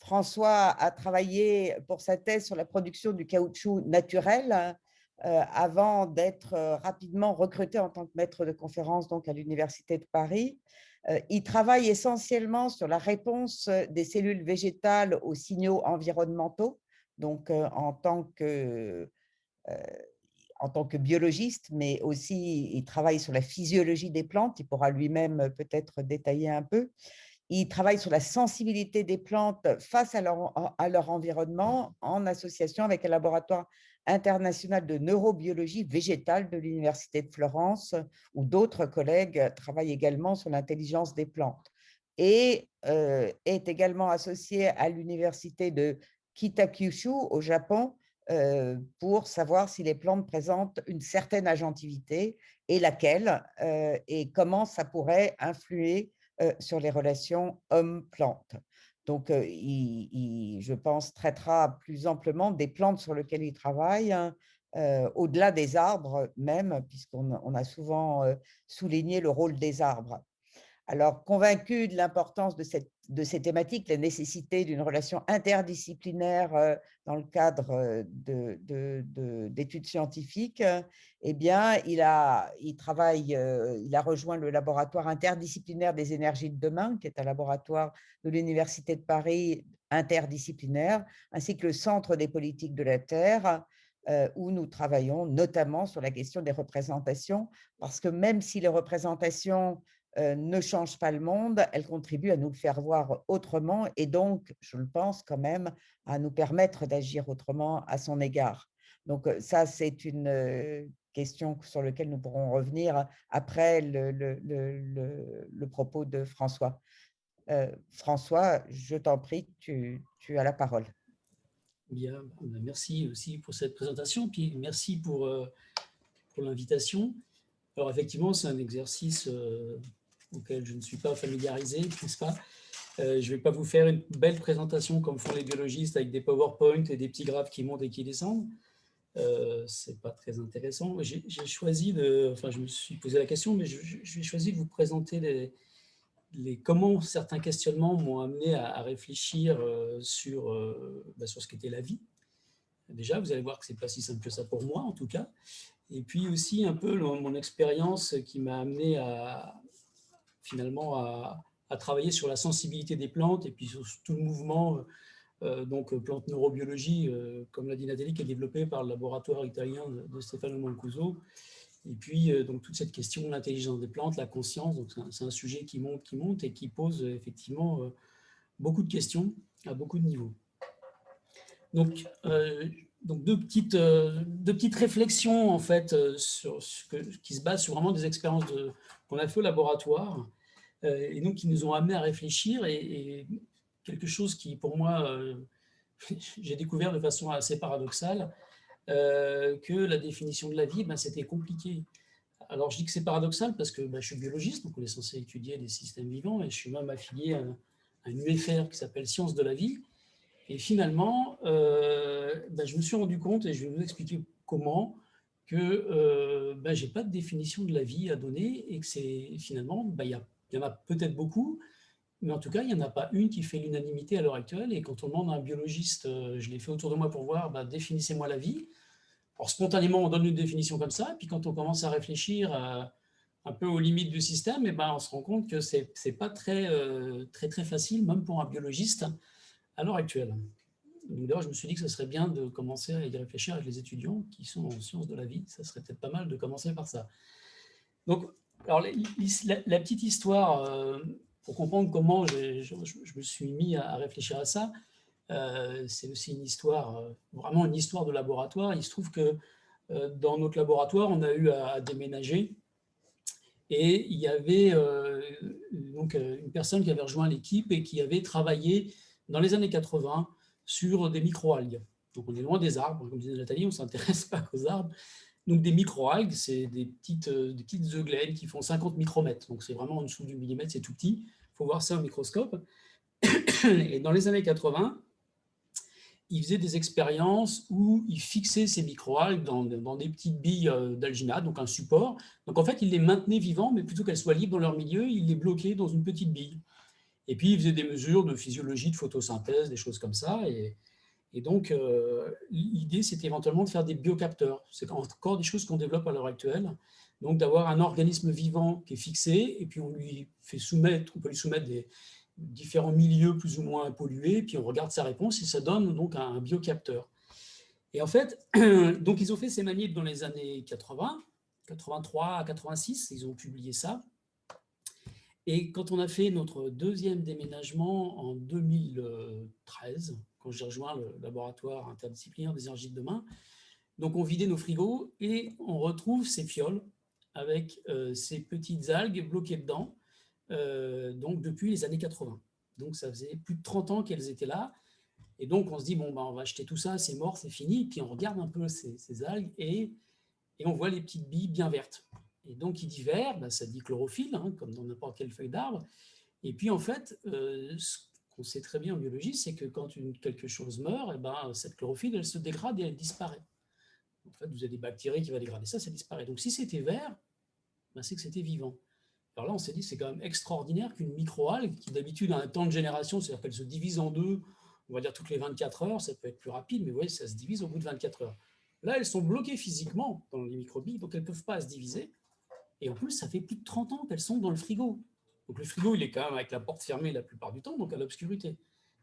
François a travaillé pour sa thèse sur la production du caoutchouc naturel avant d'être rapidement recruté en tant que maître de conférence donc, à l'Université de Paris. Il travaille essentiellement sur la réponse des cellules végétales aux signaux environnementaux, donc en tant que biologiste, mais aussi il travaille sur la physiologie des plantes. Il pourra lui-même peut-être détailler un peu. Il travaille sur la sensibilité des plantes face à leur environnement en association avec un laboratoire international de neurobiologie végétale de l'Université de Florence, où d'autres collègues travaillent également sur l'intelligence des plantes. Et est également associé à l'Université de Kitakyushu au Japon pour savoir si les plantes présentent une certaine agentivité et laquelle, et comment ça pourrait influer sur les relations homme-plante. Donc, je pense, traitera plus amplement des plantes sur lesquelles il travaille, hein, au-delà des arbres même, puisqu'on a souvent souligné le rôle des arbres. Alors, convaincu de l'importance de ces thématiques, la nécessité d'une relation interdisciplinaire dans le cadre d'études scientifiques, eh bien, il a rejoint le laboratoire interdisciplinaire des énergies de demain, qui est un laboratoire de l'Université de Paris interdisciplinaire, ainsi que le Centre des politiques de la Terre, où nous travaillons notamment sur la question des représentations, parce que même si les représentations ne change pas le monde, elle contribue à nous le faire voir autrement et donc, je le pense quand même, à nous permettre d'agir autrement à son égard. Donc ça, c'est une question sur laquelle nous pourrons revenir après le propos de François. François, je t'en prie, tu as la parole. Bien, merci aussi pour cette présentation, puis merci pour l'invitation. Alors effectivement, c'est un exercice auquel je ne suis pas familiarisé, n'est-ce pas? Je ne vais pas vous faire une belle présentation comme font les biologistes avec des PowerPoint et des petits graphes qui montent et qui descendent. Ce n'est pas très intéressant. J'ai choisi je me suis posé la question, mais j'ai choisi de vous présenter comment certains questionnements m'ont amené à réfléchir sur ce qu'était la vie. Déjà, vous allez voir que ce n'est pas si simple que ça pour moi, en tout cas. Et puis aussi un peu mon expérience qui m'a amené finalement à travailler sur la sensibilité des plantes et puis sur tout le mouvement donc plante neurobiologie, comme l'a dit Nathalie, qui est développé par le laboratoire italien de Stefano Mancuso. Et puis donc toute cette question de l'intelligence des plantes, la conscience, donc c'est un sujet qui monte et qui pose effectivement beaucoup de questions à beaucoup de niveaux. Donc deux petites réflexions en fait qui se basent sur vraiment des expériences qu'on a fait au laboratoire et donc qui nous ont amené à réfléchir et quelque chose qui, pour moi, j'ai découvert de façon assez paradoxale que la définition de la vie, c'était compliqué. Alors, je dis que c'est paradoxal parce que je suis biologiste, donc on est censé étudier les systèmes vivants, et je suis même affilié à un UFR qui s'appelle Sciences de la vie. Et finalement, je me suis rendu compte, et je vais vous expliquer comment, que je n'ai pas de définition de la vie à donner, et que c'est finalement, il y en a peut-être beaucoup, mais en tout cas, il n'y en a pas une qui fait l'unanimité à l'heure actuelle. Et quand on demande à un biologiste, je l'ai fait autour de moi pour voir, définissez-moi la vie. Alors, spontanément, on donne une définition comme ça, puis quand on commence à réfléchir un peu aux limites du système, on se rend compte que ce n'est pas très facile, même pour un biologiste, à l'heure actuelle. Donc, d'ailleurs, je me suis dit que ce serait bien de commencer à y réfléchir avec les étudiants qui sont en sciences de la vie. Ça serait peut-être pas mal de commencer par ça. Donc, alors, la petite histoire, pour comprendre comment je me suis mis à réfléchir à ça, c'est aussi une histoire, vraiment une histoire de laboratoire. Il se trouve que dans notre laboratoire, on a eu à déménager et il y avait donc une personne qui avait rejoint l'équipe et qui avait travaillé dans les années 80 sur des microalgues. Donc on est loin des arbres, comme disait Nathalie, on ne s'intéresse pas aux arbres. Donc des microalgues, c'est des petites euglénes qui font 50 micromètres. Donc c'est vraiment en dessous du millimètre, c'est tout petit. Il faut voir ça au microscope. Et dans les années 80, il faisait des expériences où il fixait ces microalgues dans des petites billes d'alginate, donc un support. Donc en fait, il les maintenait vivants, mais plutôt qu'elles soient libres dans leur milieu, il les bloquait dans une petite bille. Et puis, il faisait des mesures de physiologie, de photosynthèse, des choses comme ça. Et donc, l'idée, c'était éventuellement de faire des biocapteurs. C'est encore des choses qu'on développe à l'heure actuelle. Donc, d'avoir un organisme vivant qui est fixé, et puis on peut lui soumettre des différents milieux plus ou moins pollués, puis on regarde sa réponse, et ça donne donc un biocapteur. Et en fait, donc ils ont fait ces manips dans les années 80, 83 à 86, ils ont publié ça. Et quand on a fait notre deuxième déménagement en 2013, quand j'ai rejoint le laboratoire interdisciplinaire des énergies de demain, donc on vidait nos frigos et on retrouve ces fioles avec ces petites algues bloquées dedans, donc depuis les années 80. Donc ça faisait plus de 30 ans qu'elles étaient là. Et donc on se dit, bon, on va acheter tout ça, c'est mort, c'est fini. Puis on regarde un peu ces algues et on voit les petites billes bien vertes. Et donc, qui dit vert, ça dit chlorophylle, comme dans n'importe quelle feuille d'arbre. Et puis, en fait, ce qu'on sait très bien en biologie, c'est que quand quelque chose meurt, cette chlorophylle, elle se dégrade et elle disparaît. En fait, vous avez des bactéries qui vont dégrader ça, ça disparaît. Donc, si c'était vert, c'est que c'était vivant. Alors là, on s'est dit, c'est quand même extraordinaire qu'une microalgue, qui d'habitude a un temps de génération, c'est-à-dire qu'elle se divise en deux, on va dire toutes les 24 heures, ça peut être plus rapide, mais vous voyez, ça se divise au bout de 24 heures. Là, elles sont bloquées physiquement dans les microbilles, donc elles ne peuvent pas se diviser. Et en plus, ça fait plus de 30 ans qu'elles sont dans le frigo. Donc le frigo, il est quand même avec la porte fermée la plupart du temps, donc à l'obscurité.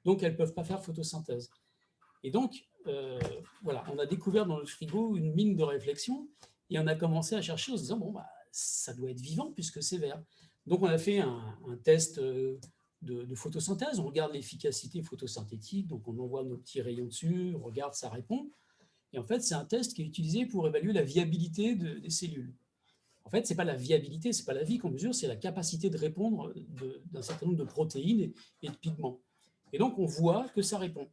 Donc elles ne peuvent pas faire photosynthèse. Et donc, voilà, on a découvert dans le frigo une mine de réflexion et on a commencé à chercher en se disant, bon, ça doit être vivant puisque c'est vert. Donc on a fait un test de photosynthèse, on regarde l'efficacité photosynthétique, donc on envoie nos petits rayons dessus, on regarde, ça répond. Et en fait, c'est un test qui est utilisé pour évaluer la viabilité des cellules. En fait, ce n'est pas la viabilité, ce n'est pas la vie qu'on mesure, c'est la capacité de répondre d'un certain nombre de protéines et de pigments. Et donc, on voit que ça répond.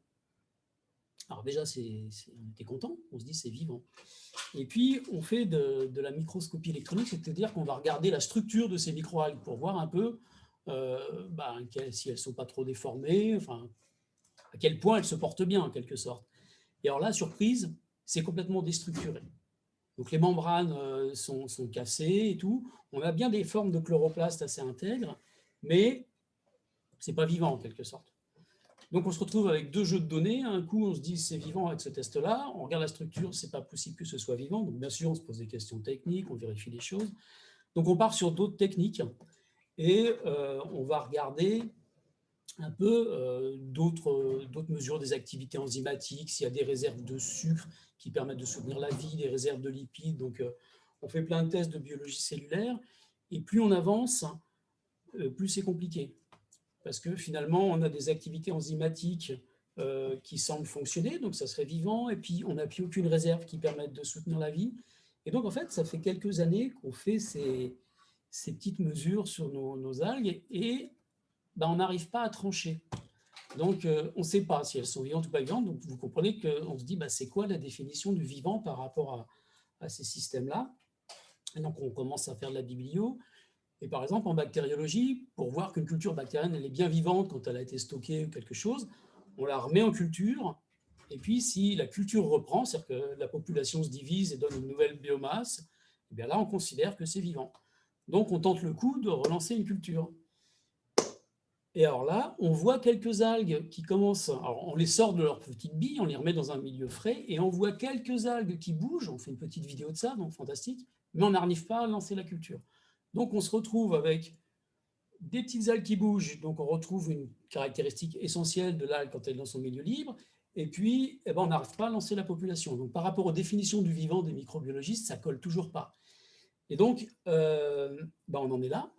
Alors déjà, on était content, on se dit c'est vivant. Et puis, on fait de la microscopie électronique, c'est-à-dire qu'on va regarder la structure de ces microalgues pour voir un peu si elles ne sont pas trop déformées, enfin, à quel point elles se portent bien, en quelque sorte. Et alors là, surprise, c'est complètement déstructuré. Donc les membranes sont cassées et tout. On a bien des formes de chloroplastes assez intègres, mais ce n'est pas vivant en quelque sorte. Donc on se retrouve avec deux jeux de données. Un coup, on se dit c'est vivant avec ce test-là. On regarde la structure, ce n'est pas possible que ce soit vivant. Donc bien sûr, on se pose des questions techniques, on vérifie les choses. Donc on part sur d'autres techniques et on va regarder un peu d'autres mesures des activités enzymatiques, s'il y a des réserves de sucre qui permettent de soutenir la vie, des réserves de lipides. Donc, on fait plein de tests de biologie cellulaire. Et plus on avance, plus c'est compliqué. Parce que finalement, on a des activités enzymatiques qui semblent fonctionner, donc ça serait vivant, et puis on n'a plus aucune réserve qui permette de soutenir la vie. Et donc, en fait, ça fait quelques années qu'on fait ces petites mesures sur nos algues, et on n'arrive pas à trancher. Donc, on ne sait pas si elles sont vivantes ou pas vivantes. Donc, vous comprenez qu'on se dit, bah, c'est quoi la définition du vivant par rapport à ces systèmes-là? Et donc, on commence à faire de la biblio. Et par exemple, en bactériologie, pour voir qu'une culture bactérienne elle est bien vivante quand elle a été stockée ou quelque chose, on la remet en culture. Et puis, si la culture reprend, c'est-à-dire que la population se divise et donne une nouvelle biomasse, et bien là, on considère que c'est vivant. Donc, on tente le coup de relancer une culture. Et alors là, on voit quelques algues qui commencent, alors on les sort de leurs petites billes, on les remet dans un milieu frais, et on voit quelques algues qui bougent, on fait une petite vidéo de ça, donc fantastique, mais on n'arrive pas à lancer la culture. Donc on se retrouve avec des petites algues qui bougent, donc on retrouve une caractéristique essentielle de l'algue quand elle est dans son milieu libre, et puis on n'arrive pas à lancer la population. Donc par rapport aux définitions du vivant des microbiologistes, ça ne colle toujours pas. Et donc, on en est là.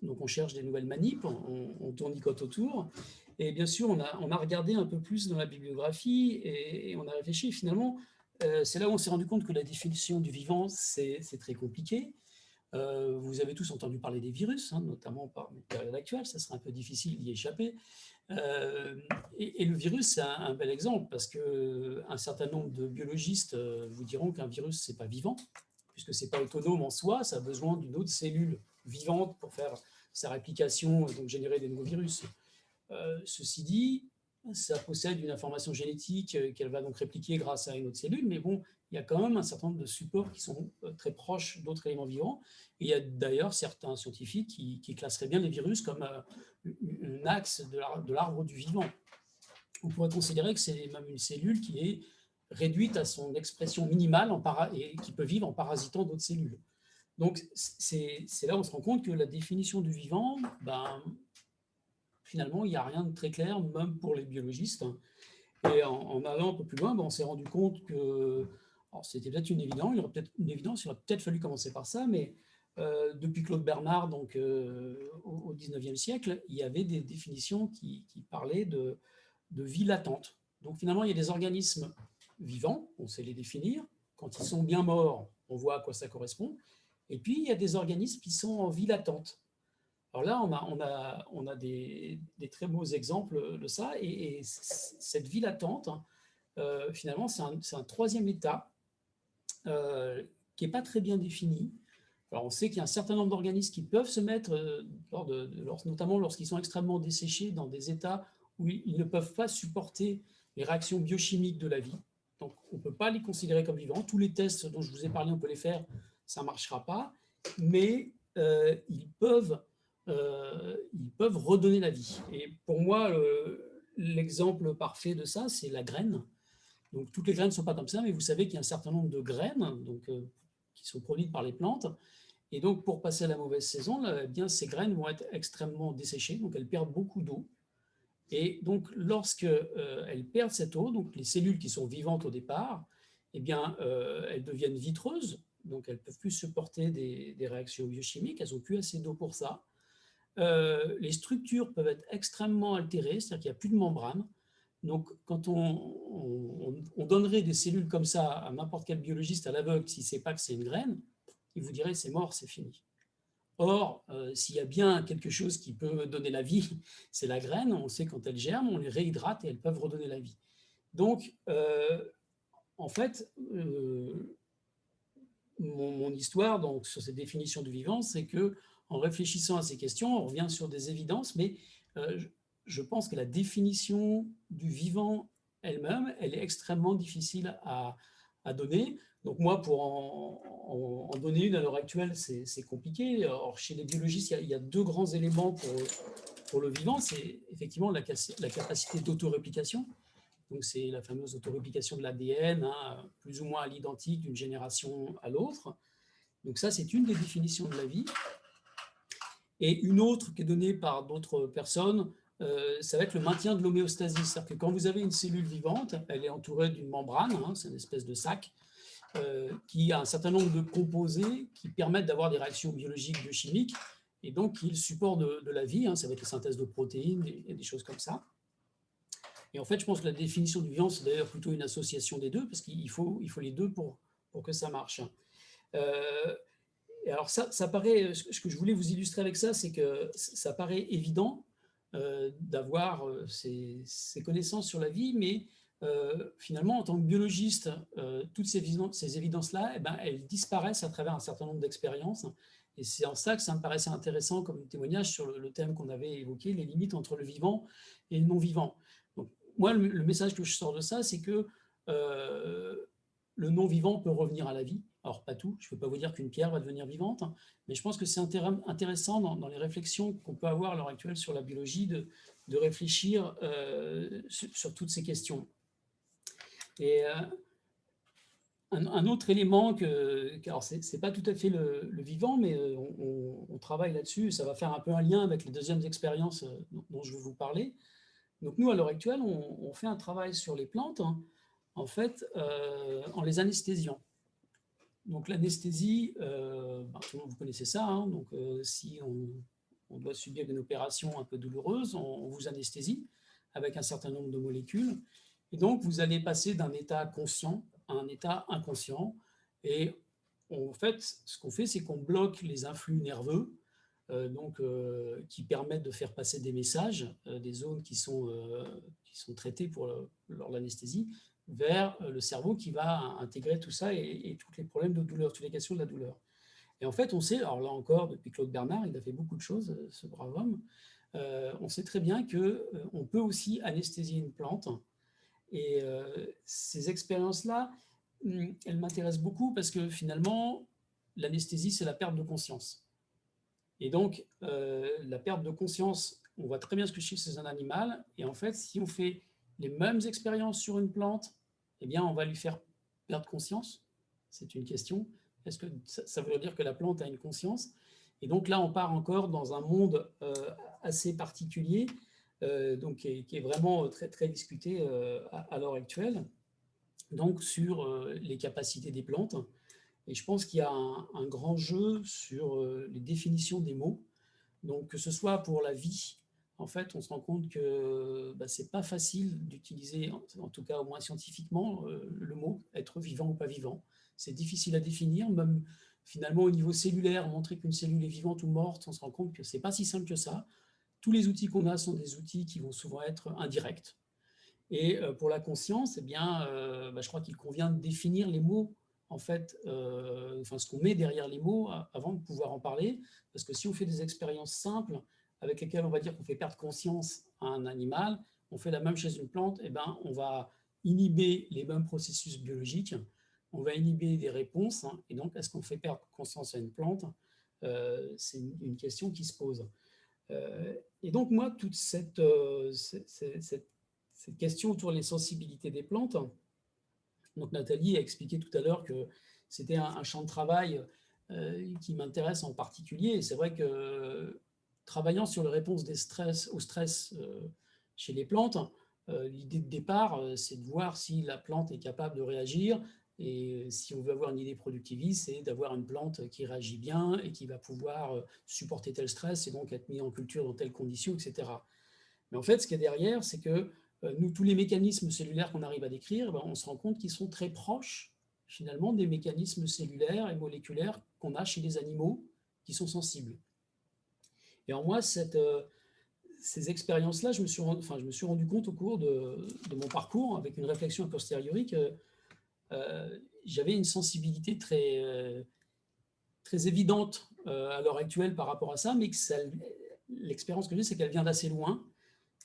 Donc, on cherche des nouvelles manips, on tournicote autour. Et bien sûr, on a regardé un peu plus dans la bibliographie et on a réfléchi. Finalement, c'est là où on s'est rendu compte que la définition du vivant, c'est très compliqué. Vous avez tous entendu parler des virus, notamment par la période actuelle, ça serait un peu difficile d'y échapper. Et le virus, c'est un bel exemple parce qu'un certain nombre de biologistes vous diront qu'un virus, ce n'est pas vivant, puisque ce n'est pas autonome en soi, ça a besoin d'une autre cellule vivante pour faire sa réplication et donc générer des nouveaux virus. Ceci dit, ça possède une information génétique qu'elle va donc répliquer grâce à une autre cellule, mais bon, il y a quand même un certain nombre de supports qui sont très proches d'autres éléments vivants. Et il y a d'ailleurs certains scientifiques qui classeraient bien les virus comme un axe de l'arbre du vivant. On pourrait considérer que c'est même une cellule qui est réduite à son expression minimale et qui peut vivre en parasitant d'autres cellules. Donc, c'est là où on se rend compte que la définition du vivant, finalement, il n'y a rien de très clair, même pour les biologistes. Et en allant un peu plus loin, on s'est rendu compte que c'était peut-être une évidence, il aurait peut-être fallu commencer par ça, mais depuis Claude Bernard, donc au XIXe siècle, il y avait des définitions qui parlaient de vie latente. Donc finalement, il y a des organismes vivants, on sait les définir. Quand ils sont bien morts, on voit à quoi ça correspond. Et puis, il y a des organismes qui sont en vie latente. Alors là, on a des très beaux exemples de ça. Et cette vie latente, finalement, c'est un troisième état qui n'est pas très bien défini. Alors, on sait qu'il y a un certain nombre d'organismes qui peuvent se mettre, notamment lorsqu'ils sont extrêmement desséchés, dans des états où ils ne peuvent pas supporter les réactions biochimiques de la vie. Donc, on ne peut pas les considérer comme vivants. Tous les tests dont je vous ai parlé, on peut les faire, ça ne marchera pas. Mais ils peuvent redonner la vie. Et pour moi, l'exemple parfait de ça, c'est la graine. Donc, toutes les graines ne sont pas comme ça, mais vous savez qu'il y a un certain nombre de graines qui sont produites par les plantes. Et donc, pour passer à la mauvaise saison, ces graines vont être extrêmement desséchées, donc elles perdent beaucoup d'eau. Et donc, lorsqu'elles perdent cette eau, donc les cellules qui sont vivantes au départ, elles deviennent vitreuses, donc elles ne peuvent plus supporter des réactions biochimiques, elles n'ont plus assez d'eau pour ça. Les structures peuvent être extrêmement altérées, c'est-à-dire qu'il n'y a plus de membrane. Donc, quand on donnerait des cellules comme ça à n'importe quel biologiste à l'aveugle, s'il ne sait pas que c'est une graine, il vous dirait c'est mort, c'est fini. Or, s'il y a bien quelque chose qui peut donner la vie, c'est la graine. On sait quand elle germe, on les réhydrate et elles peuvent redonner la vie. Donc, en fait, mon histoire donc, sur cette définition du vivant, c'est qu'en réfléchissant à ces questions, on revient sur des évidences, mais je pense que la définition du vivant elle-même, elle est extrêmement difficile à donner. Donc moi, pour en donner une à l'heure actuelle, c'est compliqué. Or, chez les biologistes, il y a deux grands éléments pour le vivant. C'est effectivement la capacité d'autoréplication. Donc c'est la fameuse autoréplication de l'ADN, plus ou moins à l'identique d'une génération à l'autre. Donc ça, c'est une des définitions de la vie. Et une autre qui est donnée par d'autres personnes, ça va être le maintien de l'homéostasie. C'est-à-dire que quand vous avez une cellule vivante, elle est entourée d'une membrane, c'est une espèce de sac, qui a un certain nombre de composés qui permettent d'avoir des réactions biologiques, biochimiques, et donc qui est le support de la vie, ça va être la synthèse de protéines et des choses comme ça. Et en fait, je pense que la définition du vivant, c'est d'ailleurs plutôt une association des deux, parce qu'il faut les deux pour que ça marche. Et alors ça paraît, ce que je voulais vous illustrer avec ça, c'est que ça paraît évident, d'avoir ces connaissances sur la vie, mais finalement, en tant que biologiste, toutes ces évidences-là, eh ben, elles disparaissent à travers un certain nombre d'expériences. Et c'est en ça que ça me paraissait intéressant comme témoignage sur le thème qu'on avait évoqué, les limites entre le vivant et le non-vivant. Donc, moi, le message que je sors de ça, c'est que le non-vivant peut revenir à la vie. Alors, pas tout, je ne peux pas vous dire qu'une pierre va devenir vivante, mais je pense que c'est intéressant dans les réflexions qu'on peut avoir à l'heure actuelle sur la biologie de réfléchir sur toutes ces questions. Et un autre élément alors c'est pas tout à fait le vivant, mais on travaille là-dessus, ça va faire un peu un lien avec les deuxièmes expériences dont je vais vous parler. Donc nous, à l'heure actuelle, on fait un travail sur les plantes, hein, en fait, en les anesthésiant. Donc l'anesthésie, tout le monde, vous connaissez ça, hein, donc si on doit subir une opération un peu douloureuse, on vous anesthésie avec un certain nombre de molécules. Et donc, vous allez passer d'un état conscient à un état inconscient. Et en fait, ce qu'on fait, c'est qu'on bloque les influx nerveux qui permettent de faire passer des messages, des zones qui sont traitées lors de l'anesthésie, vers le cerveau qui va intégrer tout ça et tous les problèmes de douleur, toutes les questions de la douleur. Et en fait, on sait, alors là encore, depuis Claude Bernard, il a fait beaucoup de choses, ce brave homme, on sait très bien qu'on peut aussi anesthésier une plante. Et ces expériences-là, elles m'intéressent beaucoup parce que finalement, l'anesthésie, c'est la perte de conscience. Et donc, la perte de conscience, on voit très bien ce que c'est un animal. Et en fait, si on fait les mêmes expériences sur une plante, eh bien, on va lui faire perdre conscience. C'est une question. Est-ce que ça veut dire que la plante a une conscience? Et donc là, on part encore dans un monde assez particulier, qui est vraiment très, très discuté à l'heure actuelle, donc sur les capacités des plantes. Et je pense qu'il y a un grand jeu sur les définitions des mots. Donc, que ce soit pour la vie, en fait, on se rend compte que ce n'est pas facile d'utiliser, en tout cas au moins scientifiquement, le mot être vivant ou pas vivant. C'est difficile à définir, même finalement au niveau cellulaire, montrer qu'une cellule est vivante ou morte, on se rend compte que ce n'est pas si simple que ça. Tous les outils qu'on a sont des outils qui vont souvent être indirects. Et pour la conscience, eh bien, je crois qu'il convient de définir les mots, en fait, ce qu'on met derrière les mots avant de pouvoir en parler, parce que si on fait des expériences simples avec lesquelles on va dire qu'on fait perdre conscience à un animal, on fait la même chez une plante, eh ben, on va inhiber les mêmes processus biologiques, on va inhiber des réponses, hein, et donc est-ce qu'on fait perdre conscience à une plante? C'est une question qui se pose. Et donc moi, toute cette question autour des sensibilités des plantes, donc Nathalie a expliqué tout à l'heure que c'était un champ de travail qui m'intéresse en particulier. Et c'est vrai que travaillant sur les réponses au stress chez les plantes, l'idée de départ, c'est de voir si la plante est capable de réagir. Et si on veut avoir une idée productiviste, c'est d'avoir une plante qui réagit bien et qui va pouvoir supporter tel stress et donc être mise en culture dans telles conditions, etc. Mais en fait, ce qu'il y a derrière, c'est que nous, tous les mécanismes cellulaires qu'on arrive à décrire, on se rend compte qu'ils sont très proches, finalement, des mécanismes cellulaires et moléculaires qu'on a chez les animaux qui sont sensibles. Et en moi, ces expériences-là, je me suis rendu compte au cours de mon parcours, avec une réflexion a posteriori, que j'avais une sensibilité très, très évidente à l'heure actuelle par rapport à ça, mais que l'expérience que j'ai, c'est qu'elle vient d'assez loin,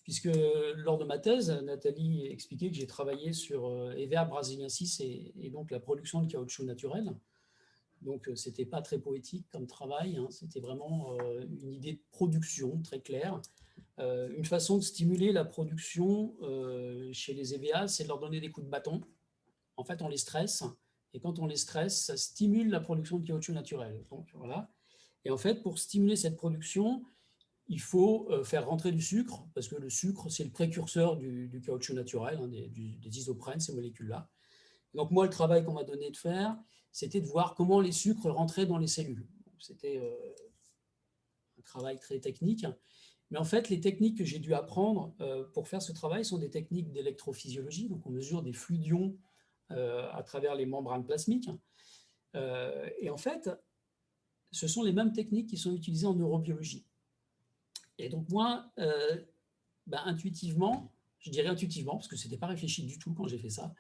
puisque lors de ma thèse, Nathalie expliquait que j'ai travaillé sur Hevea brasiliensis et donc la production de caoutchouc naturel. Donc, c'était pas très poétique comme travail, hein, c'était vraiment une idée de production très claire. Une façon de stimuler la production chez les Hevea, c'est de leur donner des coups de bâton. En fait, on les stresse, et quand on les stresse, ça stimule la production de caoutchouc naturel. Donc, voilà. Et en fait, pour stimuler cette production, il faut faire rentrer du sucre, parce que le sucre, c'est le précurseur du caoutchouc naturel, hein, des isoprènes, ces molécules-là. Donc moi, le travail qu'on m'a donné de faire, c'était de voir comment les sucres rentraient dans les cellules. C'était un travail très technique. Mais en fait, les techniques que j'ai dû apprendre pour faire ce travail sont des techniques d'électrophysiologie. Donc on mesure des flux d'ions à travers les membranes plasmiques. Et en fait, ce sont les mêmes techniques qui sont utilisées en neurobiologie. Et donc moi, intuitivement, je dirais intuitivement, parce que ce n'était pas réfléchi du tout quand j'ai fait ça.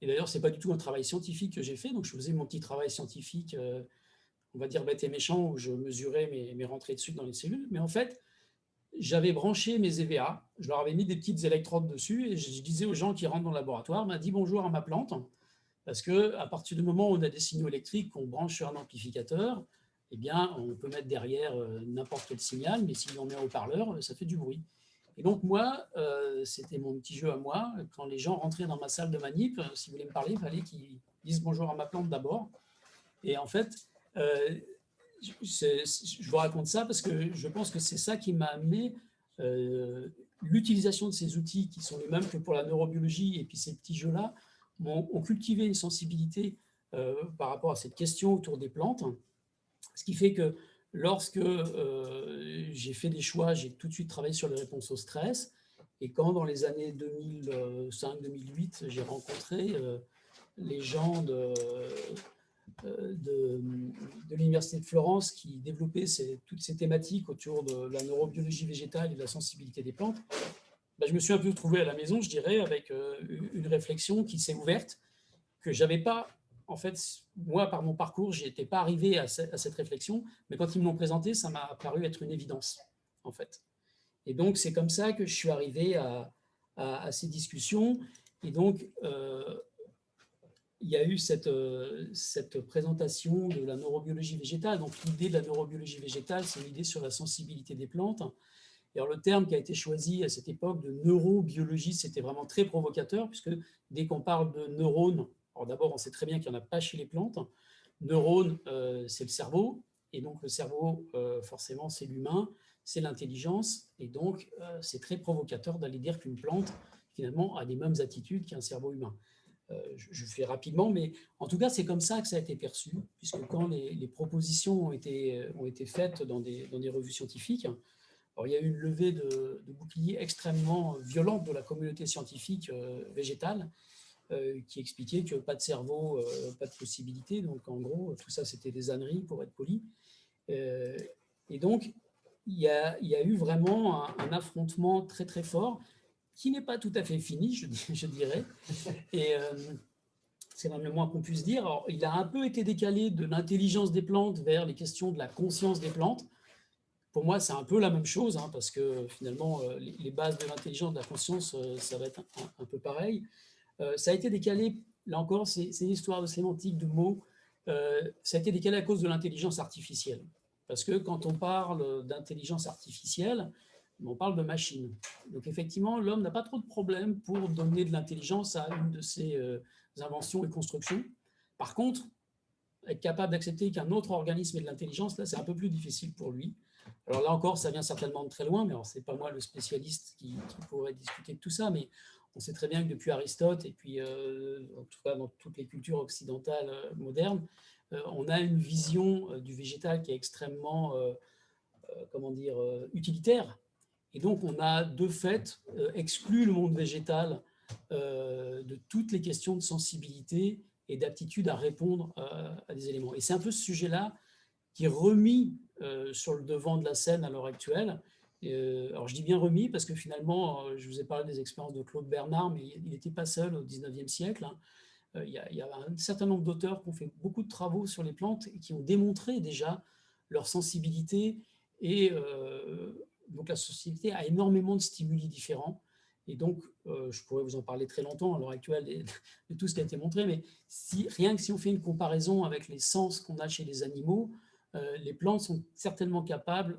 Et d'ailleurs, ce n'est pas du tout un travail scientifique que j'ai fait. Donc, je faisais mon petit travail scientifique, on va dire bête et méchant, où je mesurais mes rentrées de sucre dans les cellules. Mais en fait, j'avais branché mes EVA, je leur avais mis des petites électrodes dessus et je disais aux gens qui rentrent dans le laboratoire, dis bonjour à ma plante, parce qu'à partir du moment où on a des signaux électriques qu'on branche sur un amplificateur, eh bien, on peut mettre derrière n'importe quel signal, mais si on met un haut-parleur, ça fait du bruit. Et donc moi, c'était mon petit jeu à moi, quand les gens rentraient dans ma salle de manip, s'ils voulaient me parler, il fallait qu'ils disent bonjour à ma plante d'abord. Et en fait, je vous raconte ça parce que je pense que c'est ça qui m'a amené l'utilisation de ces outils qui sont les mêmes que pour la neurobiologie, et puis ces petits jeux-là ont cultivé une sensibilité par rapport à cette question autour des plantes, ce qui fait que lorsque j'ai fait des choix, j'ai tout de suite travaillé sur les réponses au stress, et quand dans les années 2005-2008, j'ai rencontré les gens de l'Université de Florence qui développait toutes ces thématiques autour de la neurobiologie végétale et de la sensibilité des plantes, je me suis un peu trouvé à la maison, je dirais, avec une réflexion qui s'est ouverte, que je n'avais pas, en fait, moi, par mon parcours, je n'étais pas arrivé à cette réflexion, mais quand ils me l'ont présenté, ça m'a paru être une évidence, en fait. Et donc, c'est comme ça que je suis arrivé à ces discussions. Et donc, il y a eu cette présentation de la neurobiologie végétale. Donc, l'idée de la neurobiologie végétale, c'est une idée sur la sensibilité des plantes. Et alors, le terme qui a été choisi à cette époque de neurobiologie, c'était vraiment très provocateur, puisque dès qu'on parle de neurones, alors d'abord, on sait très bien qu'il n'y en a pas chez les plantes. Neurone, c'est le cerveau. Et donc, le cerveau, forcément, c'est l'humain, c'est l'intelligence. Et donc, c'est très provocateur d'aller dire qu'une plante, finalement, a les mêmes attitudes qu'un cerveau humain. Je fais rapidement, mais en tout cas, c'est comme ça que ça a été perçu, puisque quand les propositions ont été faites dans des revues scientifiques, alors il y a eu une levée de boucliers extrêmement violente de la communauté scientifique végétale, qui expliquait que pas de cerveau, pas de possibilité. Donc, en gros, tout ça, c'était des âneries, pour être poli. Et donc, il y a eu vraiment un affrontement très, très fort, qui n'est pas tout à fait fini, je dirais. Et c'est même le moins qu'on puisse dire. Alors, il a un peu été décalé de l'intelligence des plantes vers les questions de la conscience des plantes. Pour moi, c'est un peu la même chose, hein, parce que finalement, les bases de l'intelligence, de la conscience, ça va être un peu pareil. Ça a été décalé, là encore, c'est une histoire de sémantique, de mots. Ça a été décalé à cause de l'intelligence artificielle. Parce que quand on parle d'intelligence artificielle, on parle de machine. Donc effectivement, l'homme n'a pas trop de problème pour donner de l'intelligence à une de ses inventions et constructions. Par contre, être capable d'accepter qu'un autre organisme ait de l'intelligence, là, c'est un peu plus difficile pour lui. Alors là encore, ça vient certainement de très loin, mais ce n'est pas moi le spécialiste qui pourrait discuter de tout ça, mais on sait très bien que depuis Aristote, et puis en tout cas dans toutes les cultures occidentales modernes, on a une vision du végétal qui est extrêmement, utilitaire. Et donc, on a de fait exclu le monde végétal de toutes les questions de sensibilité et d'aptitude à répondre à des éléments. Et c'est un peu ce sujet-là qui est remis sur le devant de la scène à l'heure actuelle. Alors, je dis bien remis parce que finalement, je vous ai parlé des expériences de Claude Bernard, mais il n'était pas seul au 19e siècle. Il y a un certain nombre d'auteurs qui ont fait beaucoup de travaux sur les plantes et qui ont démontré déjà leur sensibilité. Et donc, la sensibilité a énormément de stimuli différents. Et donc, je pourrais vous en parler très longtemps à l'heure actuelle de tout ce qui a été montré, mais rien que si on fait une comparaison avec les sens qu'on a chez les animaux, les plantes sont certainement capables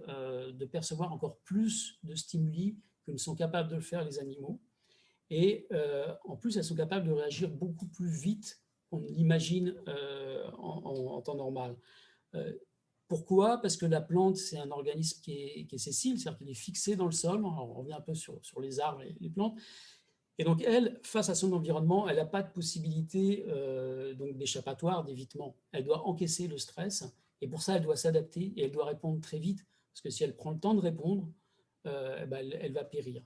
de percevoir encore plus de stimuli que ne sont capables de le faire les animaux. Et en plus, elles sont capables de réagir beaucoup plus vite qu'on ne l'imagine en temps normal. Pourquoi? Parce que la plante, c'est un organisme qui est sessile, c'est-à-dire qu'il est fixé dans le sol. Alors, on revient un peu sur les arbres et les plantes. Et donc, elle, face à son environnement, elle n'a pas de possibilité d'échappatoire, d'évitement. Elle doit encaisser le stress, et pour ça, elle doit s'adapter, et elle doit répondre très vite, parce que si elle prend le temps de répondre, elle va périr.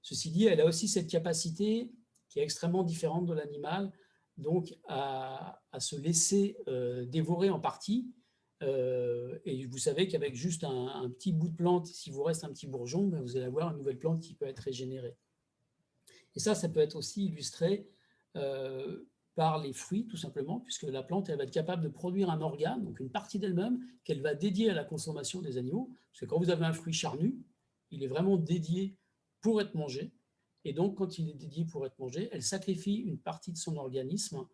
Ceci dit, elle a aussi cette capacité, qui est extrêmement différente de l'animal, donc à se laisser dévorer en partie, Et vous savez qu'avec juste un petit bout de plante, s'il vous reste un petit bourgeon, ben vous allez avoir une nouvelle plante qui peut être régénérée. Et ça peut être aussi illustré par les fruits, tout simplement, puisque la plante, elle va être capable de produire un organe, donc une partie d'elle-même, qu'elle va dédier à la consommation des animaux. Parce que quand vous avez un fruit charnu, il est vraiment dédié pour être mangé. Et donc, quand il est dédié pour être mangé, elle sacrifie une partie de son organisme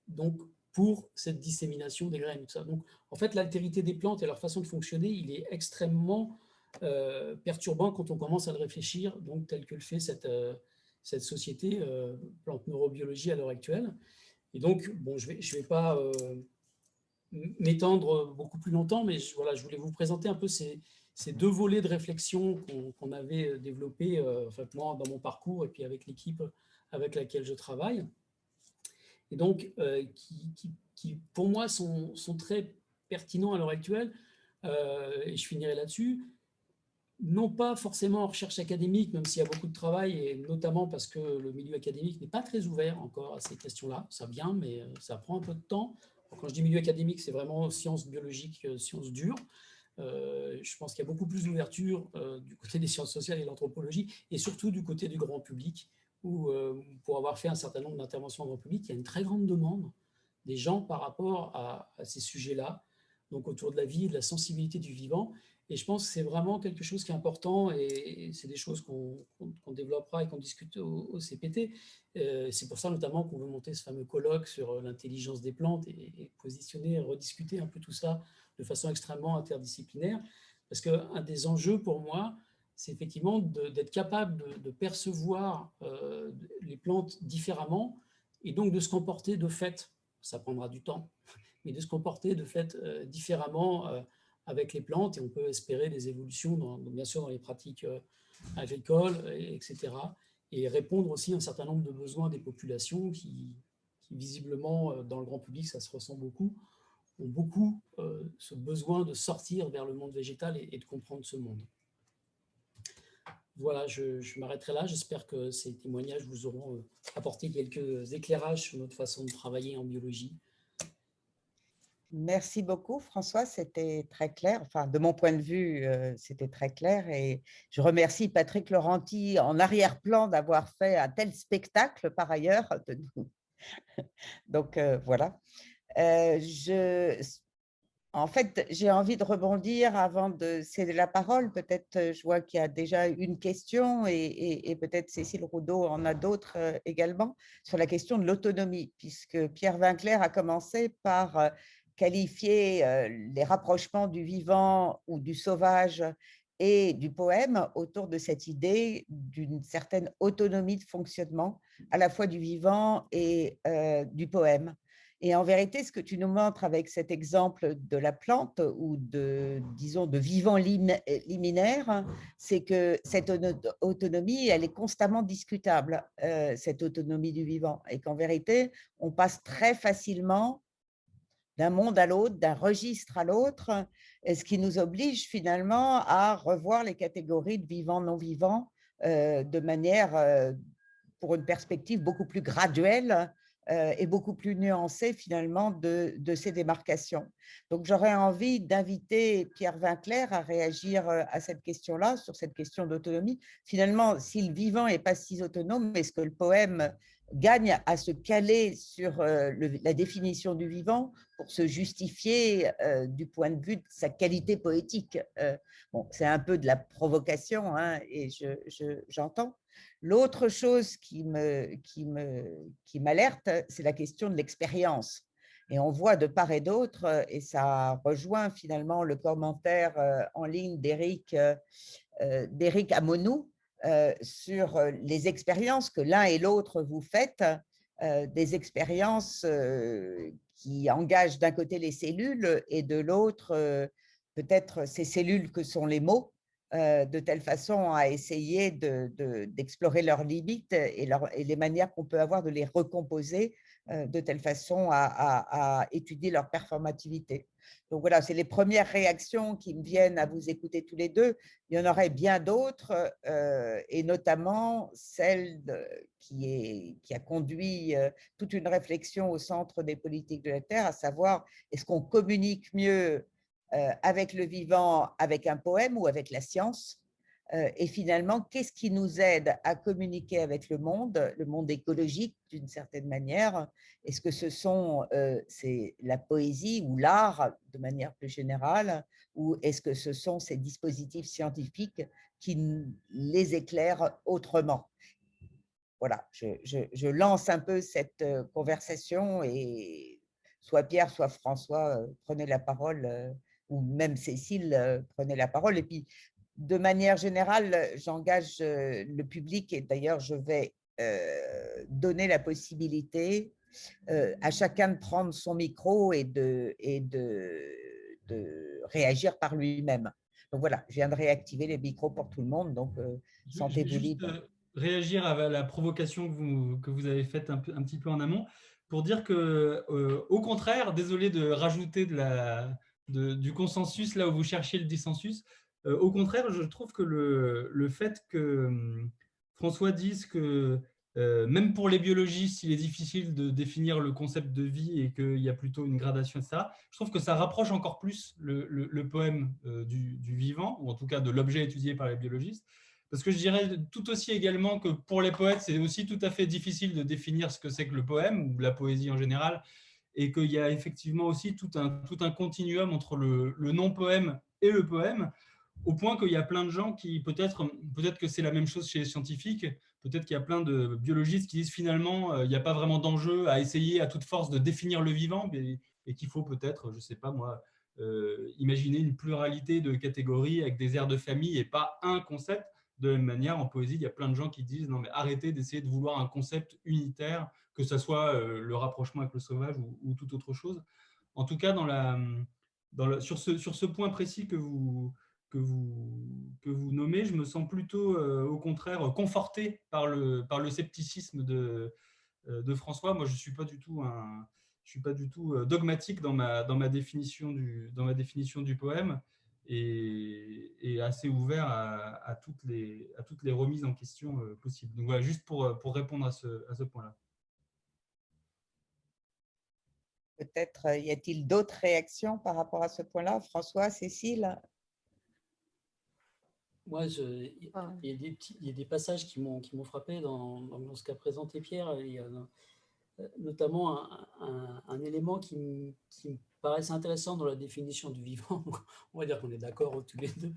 donc pour cette dissémination des graines. Tout ça. Donc, en fait, l'altérité des plantes et leur façon de fonctionner, il est extrêmement perturbant quand on commence à le réfléchir, donc tel que le fait cette société plante neurobiologie à l'heure actuelle. Et donc, bon, je vais pas m'étendre beaucoup plus longtemps, mais voilà, je voulais vous présenter un peu ces deux volets de réflexion qu'on avait développés, en fait, moi, dans mon parcours, et puis avec l'équipe avec laquelle je travaille. Et donc, qui pour moi, sont très pertinents à l'heure actuelle, et je finirai là-dessus. Non pas forcément en recherche académique, même s'il y a beaucoup de travail, et notamment parce que le milieu académique n'est pas très ouvert encore à ces questions-là. Ça vient, mais ça prend un peu de temps. Quand je dis milieu académique, c'est vraiment sciences biologiques, sciences dures. Je pense qu'il y a beaucoup plus d'ouverture du côté des sciences sociales et de l'anthropologie, et surtout du côté du grand public, où pour avoir fait un certain nombre d'interventions au grand public, il y a une très grande demande des gens par rapport à ces sujets-là, donc autour de la vie et de la sensibilité du vivant. Et je pense que c'est vraiment quelque chose qui est important, et c'est des choses qu'on développera et qu'on discute au CPT. C'est pour ça notamment qu'on veut monter ce fameux colloque sur l'intelligence des plantes, et positionner, rediscuter un peu tout ça de façon extrêmement interdisciplinaire. Parce qu'un des enjeux pour moi, c'est effectivement d'être capable de percevoir les plantes différemment, et donc de se comporter de fait, ça prendra du temps, mais de se comporter de fait différemment avec les plantes, et on peut espérer des évolutions, bien sûr, dans les pratiques agricoles, etc. Et répondre aussi à un certain nombre de besoins des populations qui visiblement, dans le grand public, ça se ressent beaucoup, ont beaucoup ce besoin de sortir vers le monde végétal et de comprendre ce monde. Voilà, je m'arrêterai là. J'espère que ces témoignages vous auront apporté quelques éclairages sur notre façon de travailler en biologie. Merci beaucoup, François. C'était très clair. Enfin, de mon point de vue, c'était très clair. Et je remercie Patrick Laurenti en arrière-plan d'avoir fait un tel spectacle par ailleurs. Donc, voilà. En fait, j'ai envie de rebondir avant de céder la parole. Peut-être, je vois qu'il y a déjà une question, et peut-être Cécile Roudot en a d'autres également, sur la question de l'autonomie, puisque Pierre Winkler a commencé par qualifier les rapprochements du vivant ou du sauvage et du poème autour de cette idée d'une certaine autonomie de fonctionnement, à la fois du vivant et du poème. Et en vérité, ce que tu nous montres avec cet exemple de la plante, ou disons, de vivant liminaire, c'est que cette autonomie, elle est constamment discutable, cette autonomie du vivant, et qu'en vérité, on passe très facilement d'un monde à l'autre, d'un registre à l'autre, ce qui nous oblige finalement à revoir les catégories de vivants, non-vivants, de manière, pour une perspective beaucoup plus graduelle et beaucoup plus nuancée finalement de ces démarcations. Donc j'aurais envie d'inviter Pierre Winkler à réagir à cette question-là, sur cette question d'autonomie. Finalement, si le vivant n'est pas si autonome, est-ce que le poème gagne à se caler sur la définition du vivant pour se justifier du point de vue de sa qualité poétique? Bon, c'est un peu de la provocation, hein, et j'entends. L'autre chose qui m'alerte, c'est la question de l'expérience. Et on voit de part et d'autre, et ça rejoint finalement le commentaire en ligne d'Éric Amonou sur les expériences que l'un et l'autre vous faites, des expériences qui engagent d'un côté les cellules et de l'autre peut-être ces cellules que sont les mots, de telle façon à essayer d'explorer leurs limites et les manières qu'on peut avoir de les recomposer de telle façon à étudier leur performativité. Donc voilà, c'est les premières réactions qui me viennent à vous écouter tous les deux. Il y en aurait bien d'autres, et notamment celle qui a conduit toute une réflexion au centre des politiques de la Terre, à savoir, est-ce qu'on communique mieux avec le vivant, avec un poème ou avec la science? Et finalement, qu'est-ce qui nous aide à communiquer avec le monde écologique d'une certaine manière? Est-ce que c'est la poésie ou l'art de manière plus générale, ou est-ce que ce sont ces dispositifs scientifiques qui les éclairent autrement? Voilà, je lance un peu cette conversation, et soit Pierre, soit François, prenez la parole, ou même Cécile, prenez la parole. Et puis, de manière générale, j'engage le public, et d'ailleurs, je vais donner la possibilité à chacun de prendre son micro et de réagir par lui-même. Donc voilà, je viens de réactiver les micros pour tout le monde, donc Je vais sentez-vous juste libre. réagir à la provocation que vous avez faite un petit peu en amont pour dire que, au contraire, désolé de rajouter du consensus là où vous cherchiez le dissensus, au contraire, je trouve que le fait que François dise que même pour les biologistes, il est difficile de définir le concept de vie et qu'il y a plutôt une gradation, etc., je trouve que ça rapproche encore plus le poème du vivant, ou en tout cas de l'objet étudié par les biologistes. Parce que je dirais tout aussi également que pour les poètes, c'est aussi tout à fait difficile de définir ce que c'est que le poème, ou la poésie en général, et qu'il y a effectivement aussi tout un continuum entre le non-poème et le poème, au point qu'il y a plein de gens qui, peut-être que c'est la même chose chez les scientifiques, peut-être qu'il y a plein de biologistes qui disent finalement, il n'y a pas vraiment d'enjeu à essayer à toute force de définir le vivant, et qu'il faut peut-être, je ne sais pas moi, imaginer une pluralité de catégories avec des aires de famille et pas un concept. De la même manière, en poésie, il y a plein de gens qui disent non, mais arrêtez d'essayer de vouloir un concept unitaire, que ce soit le rapprochement avec le sauvage ou toute autre chose. En tout cas, sur ce point précis que vous nommez, je me sens plutôt, au contraire, conforté par le scepticisme de François. Moi, je ne suis pas du tout dogmatique dans ma définition du poème, et assez ouvert à toutes les remises en question possibles. Donc voilà, juste pour répondre à ce point-là. Peut-être y a-t-il d'autres réactions par rapport à ce point-là? François, Cécile? Moi, il y a des passages qui m'ont frappé dans ce qu'a présenté Pierre. Il y a notamment un élément qui me paraissait intéressant dans la définition du vivant. On va dire qu'on est d'accord tous les deux.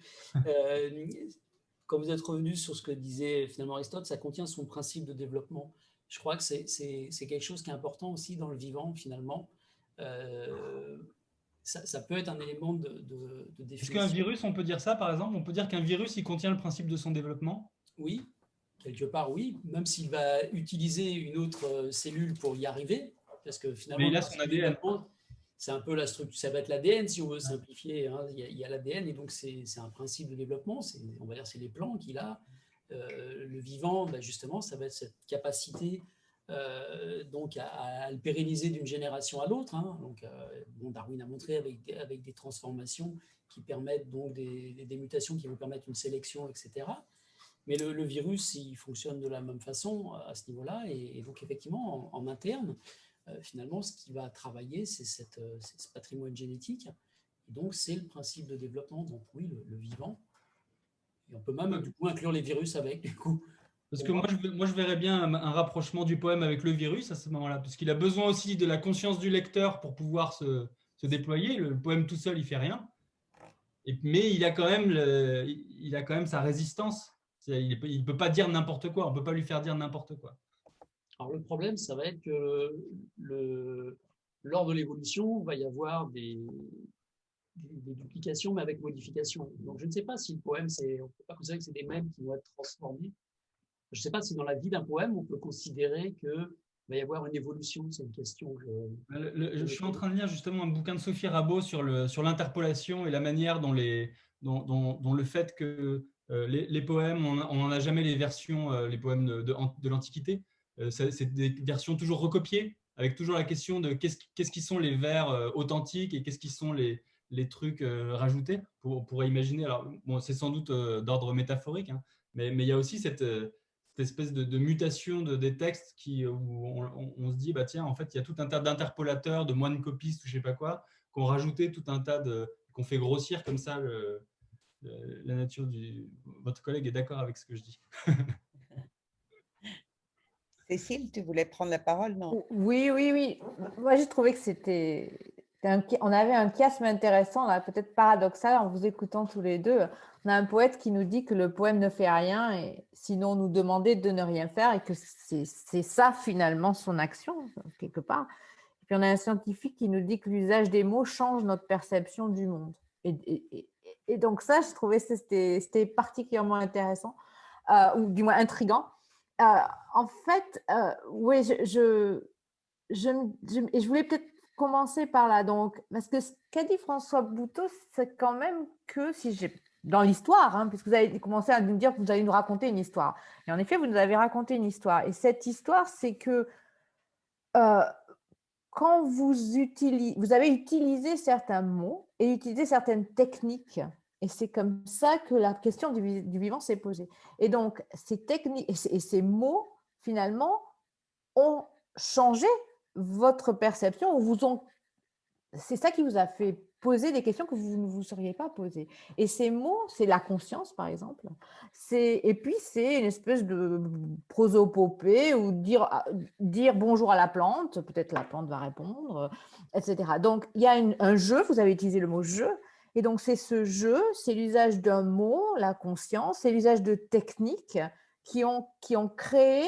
Quand vous êtes revenu sur ce que disait finalement Aristote, ça contient son principe de développement. Je crois que c'est quelque chose qui est important aussi dans le vivant, finalement. Ça peut être un élément de définition. Est-ce qu'un virus, on peut dire ça, par exemple? On peut dire qu'un virus, il contient le principe de son développement? Oui, quelque part, oui. Même s'il va utiliser une autre cellule pour y arriver, parce que finalement, mais il a son ADN. C'est un peu la structure, ça va être l'ADN si on veut simplifier. Hein. Il y a l'ADN, et donc c'est un principe de développement. On va dire c'est les plans qu'il a. Le vivant, ben justement, ça va être cette capacité donc à le pérenniser d'une génération à l'autre. Hein. Donc, Darwin a montré avec des transformations qui permettent donc des mutations qui vont permettre une sélection, etc. Mais le virus, il fonctionne de la même façon à ce niveau-là. Et donc, effectivement, en interne, finalement, ce qui va travailler, c'est ce patrimoine génétique. Et donc, c'est le principe de développement. Donc, oui, le vivant. Et on peut même, du coup, inclure les virus avec, du coup. Parce que moi, je verrais bien un rapprochement du poème avec le virus à ce moment-là, parce qu'il a besoin aussi de la conscience du lecteur pour pouvoir se déployer. Le poème tout seul, il ne fait rien. Mais il a quand même sa résistance. Il ne peut pas dire n'importe quoi. On ne peut pas lui faire dire n'importe quoi. Alors, le problème, ça va être que lors de l'évolution, il va y avoir des duplications, mais avec modification. Donc, je ne sais pas si le poème, on ne peut pas considérer que c'est des mèmes qui vont être transformés. Je ne sais pas si dans la vie d'un poème, on peut considérer qu'il va y avoir une évolution. C'est une question que je suis en train de lire justement un bouquin de Sophie Rabault sur l'interpolation et la manière dont le fait que les poèmes, on n'en a jamais les versions, les poèmes de l'Antiquité. C'est des versions toujours recopiées, avec toujours la question de qu'est-ce qui sont les vers authentiques et qu'est-ce qui sont les trucs rajoutés. On pourrait imaginer, alors bon, c'est sans doute d'ordre métaphorique, hein, mais il y a aussi cette espèce de mutation des textes où on se dit, bah, tiens, en fait, il y a tout un tas d'interpolateurs, de moines copistes ou je ne sais pas quoi, qui ont rajouté tout un tas qu'on fait grossir comme ça la nature du… Votre collègue est d'accord avec ce que je dis. Cécile, tu voulais prendre la parole, non? Oui, oui, oui. Moi, j'ai trouvé que on avait un chiasme intéressant, là, peut-être paradoxal, en vous écoutant tous les deux. On a un poète qui nous dit que le poème ne fait rien, et sinon nous demander de ne rien faire, et que c'est ça finalement son action, quelque part. Et puis on a un scientifique qui nous dit que l'usage des mots change notre perception du monde. Et donc ça, je trouvais que c'était particulièrement intéressant, ou du moins intriguant. En fait, oui, je voulais peut-être commencer par là. Donc, parce que ce qu'a dit François Bouteau, c'est quand même que si j'ai dans l'histoire, hein, puisque vous avez commencé à nous dire que vous allez nous raconter une histoire. Et en effet, vous nous avez raconté une histoire. Et cette histoire, c'est que quand vous avez utilisé certains mots et utilisé certaines techniques, et c'est comme ça que la question du vivant s'est posée. Et donc, ces techniques et ces mots, finalement, ont changé votre perception, c'est ça qui vous a fait poser des questions que vous ne vous seriez pas posées. Et ces mots, c'est la conscience, par exemple. Et puis, c'est une espèce de prosopopée ou dire bonjour à la plante, peut-être la plante va répondre, etc. Donc, il y a un jeu, vous avez utilisé le mot jeu, et donc c'est ce jeu, c'est l'usage d'un mot, la conscience, c'est l'usage de techniques qui ont créé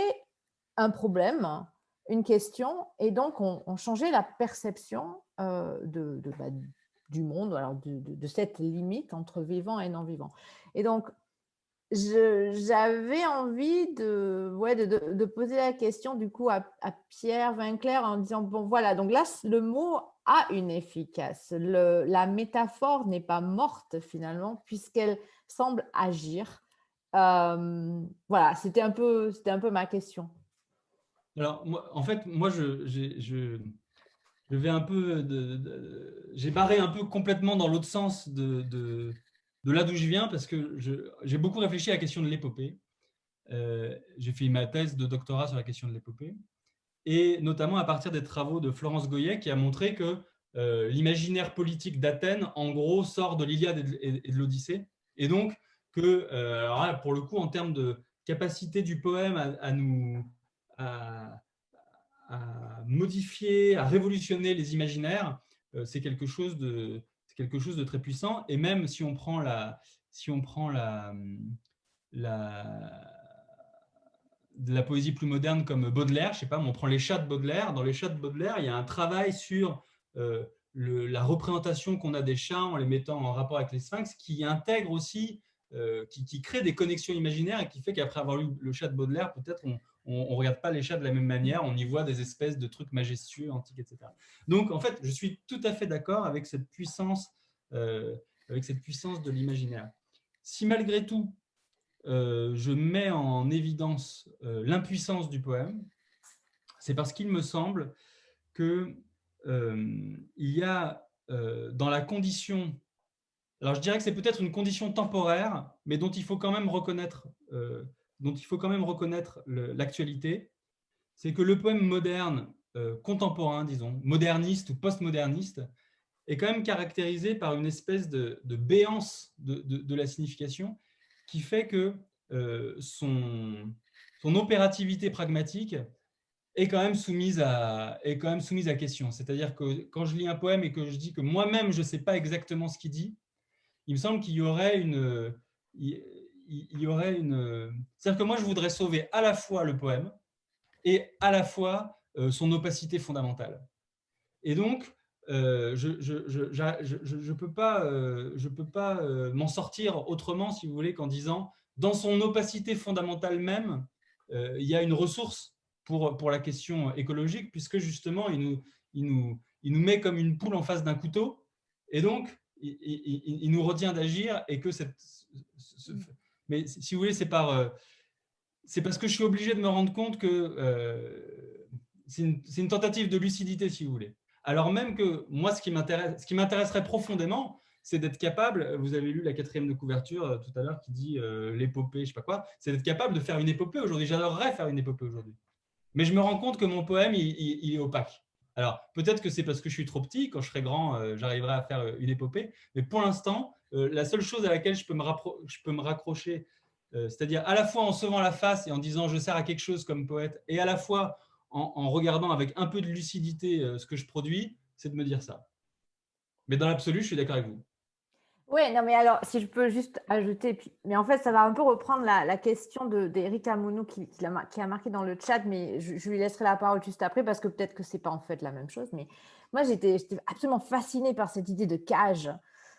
un problème, une question, et donc on changeait la perception du monde, alors de cette limite entre vivant et non vivant. Et donc, j'avais envie de poser la question du coup à Pierre Winkler en disant, bon voilà, donc là, le mot a une efficace. La métaphore n'est pas morte finalement, puisqu'elle semble agir. Voilà, c'était un peu ma question. Alors, en fait, moi, je vais un peu, j'ai barré un peu complètement dans l'autre sens de là d'où je viens, parce que j'ai beaucoup réfléchi à la question de l'épopée. J'ai fait ma thèse de doctorat sur la question de l'épopée, et notamment à partir des travaux de Florence Goyet, qui a montré que l'imaginaire politique d'Athènes, en gros, sort de l'Iliade et de l'Odyssée, et donc que, alors là, pour le coup, en termes de capacité du poème à modifier, à révolutionner les imaginaires, c'est quelque chose de très puissant. Et même si on prend de la poésie plus moderne comme Baudelaire, je sais pas, on prend les chats de Baudelaire. Dans les chats de Baudelaire, il y a un travail sur la représentation qu'on a des chats en les mettant en rapport avec les sphinx, qui intègre aussi, qui crée des connexions imaginaires, et qui fait qu'après avoir lu le chat de Baudelaire, peut-être on ne regarde pas les chats de la même manière, on y voit des espèces de trucs majestueux, antiques, etc. Donc, en fait, je suis tout à fait d'accord avec cette puissance de l'imaginaire. Si malgré tout, je mets en évidence l'impuissance du poème, c'est parce qu'il me semble qu'il y a dans la condition, alors je dirais que c'est peut-être une condition temporaire, mais dont il faut quand même reconnaître l'actualité, c'est que le poème moderne, contemporain, disons, moderniste ou postmoderniste, est quand même caractérisé par une espèce de béance de la signification, qui fait que son opérativité pragmatique est quand même soumise à question. C'est-à-dire que quand je lis un poème et que je dis que moi-même, je ne sais pas exactement ce qu'il dit, il me semble qu'il y aurait une… C'est-à-dire que moi, je voudrais sauver à la fois le poème et à la fois son opacité fondamentale. Et donc, je ne peux pas m'en sortir autrement, si vous voulez, qu'en disant, dans son opacité fondamentale même, il y a une ressource pour la question écologique, puisque justement, il nous met comme une poule en face d'un couteau, et donc, il nous retient d'agir, et que mais si vous voulez, c'est parce que je suis obligé de me rendre compte que c'est une tentative de lucidité, si vous voulez. Alors même que moi, ce qui m'intéresserait profondément, c'est d'être capable, vous avez lu la 4e de couverture tout à l'heure qui dit l'épopée, je ne sais pas quoi, c'est d'être capable de faire une épopée aujourd'hui. J'adorerais faire une épopée aujourd'hui. Mais je me rends compte que mon poème, il est opaque. Alors, peut-être que c'est parce que je suis trop petit. Quand je serai grand, j'arriverai à faire une épopée. Mais pour l'instant, la seule chose à laquelle je peux me raccrocher, c'est-à-dire à la fois en sauvant la face et en disant je sers à quelque chose comme poète, et à la fois en regardant avec un peu de lucidité ce que je produis, c'est de me dire ça. Mais dans l'absolu, je suis d'accord avec vous. Oui, non, mais alors, si je peux juste ajouter, mais en fait, ça va un peu reprendre la question d'Eric Amonou qui a marqué dans le chat, mais je lui laisserai la parole juste après parce que peut-être que ce n'est pas en fait la même chose. Mais moi, j'étais absolument fascinée par cette idée de cage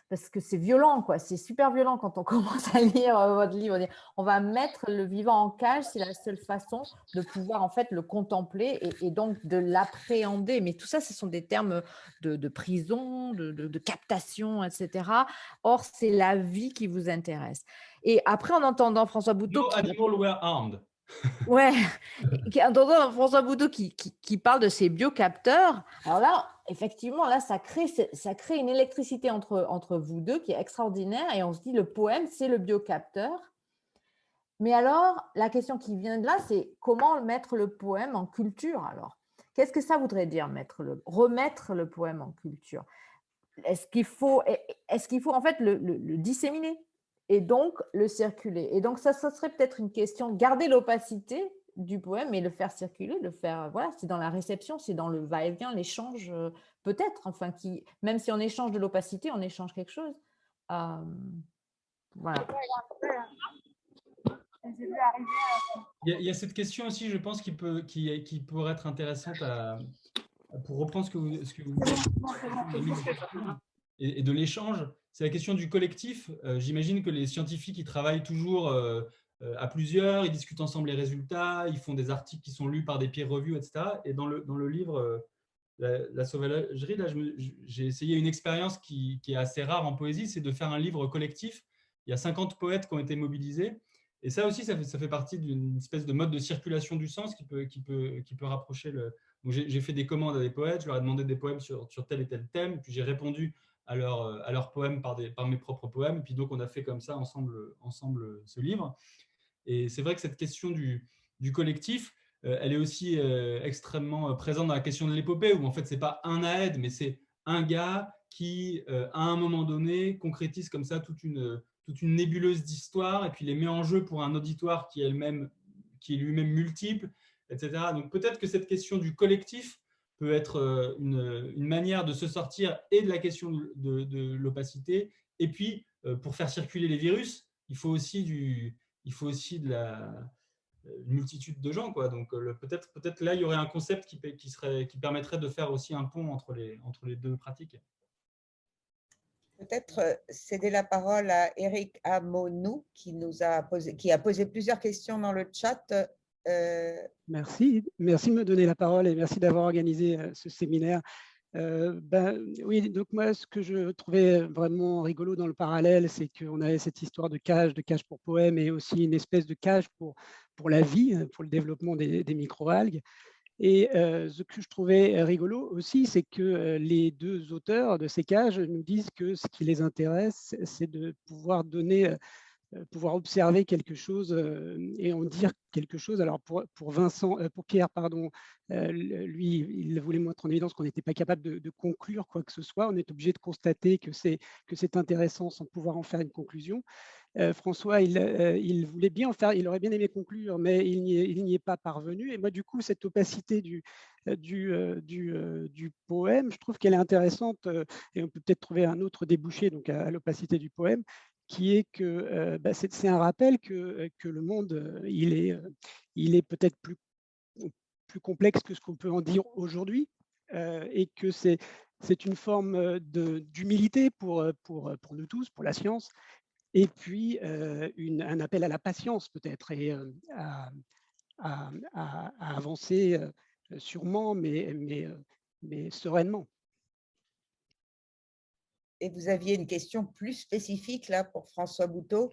parce que c'est violent, quoi. C'est super violent quand on commence à lire votre livre. On va mettre le vivant en cage, c'est la seule façon de pouvoir en fait le contempler et donc de l'appréhender. Mais tout ça, ce sont des termes de prison, de captation, etc. Or, c'est la vie qui vous intéresse. Et après, en entendant François Bouteau… No animal were armed. Ouais, en entendant François Bouteau qui parle de ces biocapteurs, alors là, effectivement, là, ça crée une électricité entre vous deux qui est extraordinaire et on se dit, le poème, c'est le biocapteur. Mais alors, la question qui vient de là, c'est comment mettre le poème en culture alors? Qu'est-ce que ça voudrait dire remettre le poème en culture? Est-ce qu'il faut en fait le disséminer et donc le circuler? Et donc ça serait peut-être une question, garder l'opacité du poème et le faire circuler, voilà, c'est dans la réception, c'est dans le va-et-vient, l'échange peut-être, enfin même si on échange de l'opacité, on échange quelque chose. Voilà. Il y a cette question aussi, je pense, qui pourrait être intéressante pour reprendre ce que vous dites et de l'échange. C'est la question du collectif. J'imagine que les scientifiques, ils travaillent toujours à plusieurs, ils discutent ensemble les résultats, ils font des articles qui sont lus par des peer reviews, etc. Et dans le livre la sauvagerie, là, j'ai essayé une expérience qui est assez rare en poésie, c'est de faire un livre collectif. Il y a 50 poètes qui ont été mobilisés. Et ça aussi, ça fait partie d'une espèce de mode de circulation du sens qui peut rapprocher le… Donc, j'ai fait des commandes à des poètes, je leur ai demandé des poèmes sur tel et tel thème, puis j'ai répondu à leurs poèmes par mes propres poèmes. Et puis donc, on a fait comme ça ensemble ce livre. Et c'est vrai que cette question du collectif, elle est aussi extrêmement présente dans la question de l'épopée, où en fait, ce n'est pas un Aède, mais c'est un gars qui, à un moment donné, concrétise comme ça toute une nébuleuse d'histoire et puis les met en jeu pour un auditoire qui est lui-même multiple, etc. Donc peut-être que cette question du collectif peut être une manière de se sortir et de la question de l'opacité. Et puis, pour faire circuler les virus, il faut aussi de une multitude de gens, quoi. Donc peut-être là, il y aurait un concept qui permettrait de faire aussi un pont entre les deux pratiques. Peut-être céder la parole à Eric Amonou qui a posé plusieurs questions dans le chat. Merci de me donner la parole et merci d'avoir organisé ce séminaire. Oui, donc moi, ce que je trouvais vraiment rigolo dans le parallèle, c'est qu'on avait cette histoire de cage pour poème et aussi une espèce de cage pour la vie, pour le développement des microalgues. Et ce que je trouvais rigolo aussi, c'est que les deux auteurs de ces cages nous disent que ce qui les intéresse, c'est de pouvoir pouvoir observer quelque chose et en dire quelque chose. Alors pour Pierre, pardon, lui, il voulait mettre en évidence qu'on n'était pas capable de conclure quoi que ce soit. On est obligé de constater que c'est intéressant sans pouvoir en faire une conclusion. François, il voulait bien en faire, il aurait bien aimé conclure, mais il n'y est pas parvenu. Et moi, du coup, cette opacité du poème, je trouve qu'elle est intéressante et on peut peut-être trouver un autre débouché donc à l'opacité du poème, qui est que c'est un rappel que le monde, il est peut-être plus complexe que ce qu'on peut en dire aujourd'hui et que c'est une forme d'humilité pour nous tous, pour la science, et puis un appel à la patience peut-être et à avancer sûrement, mais sereinement. Et vous aviez une question plus spécifique là pour François Bouteau?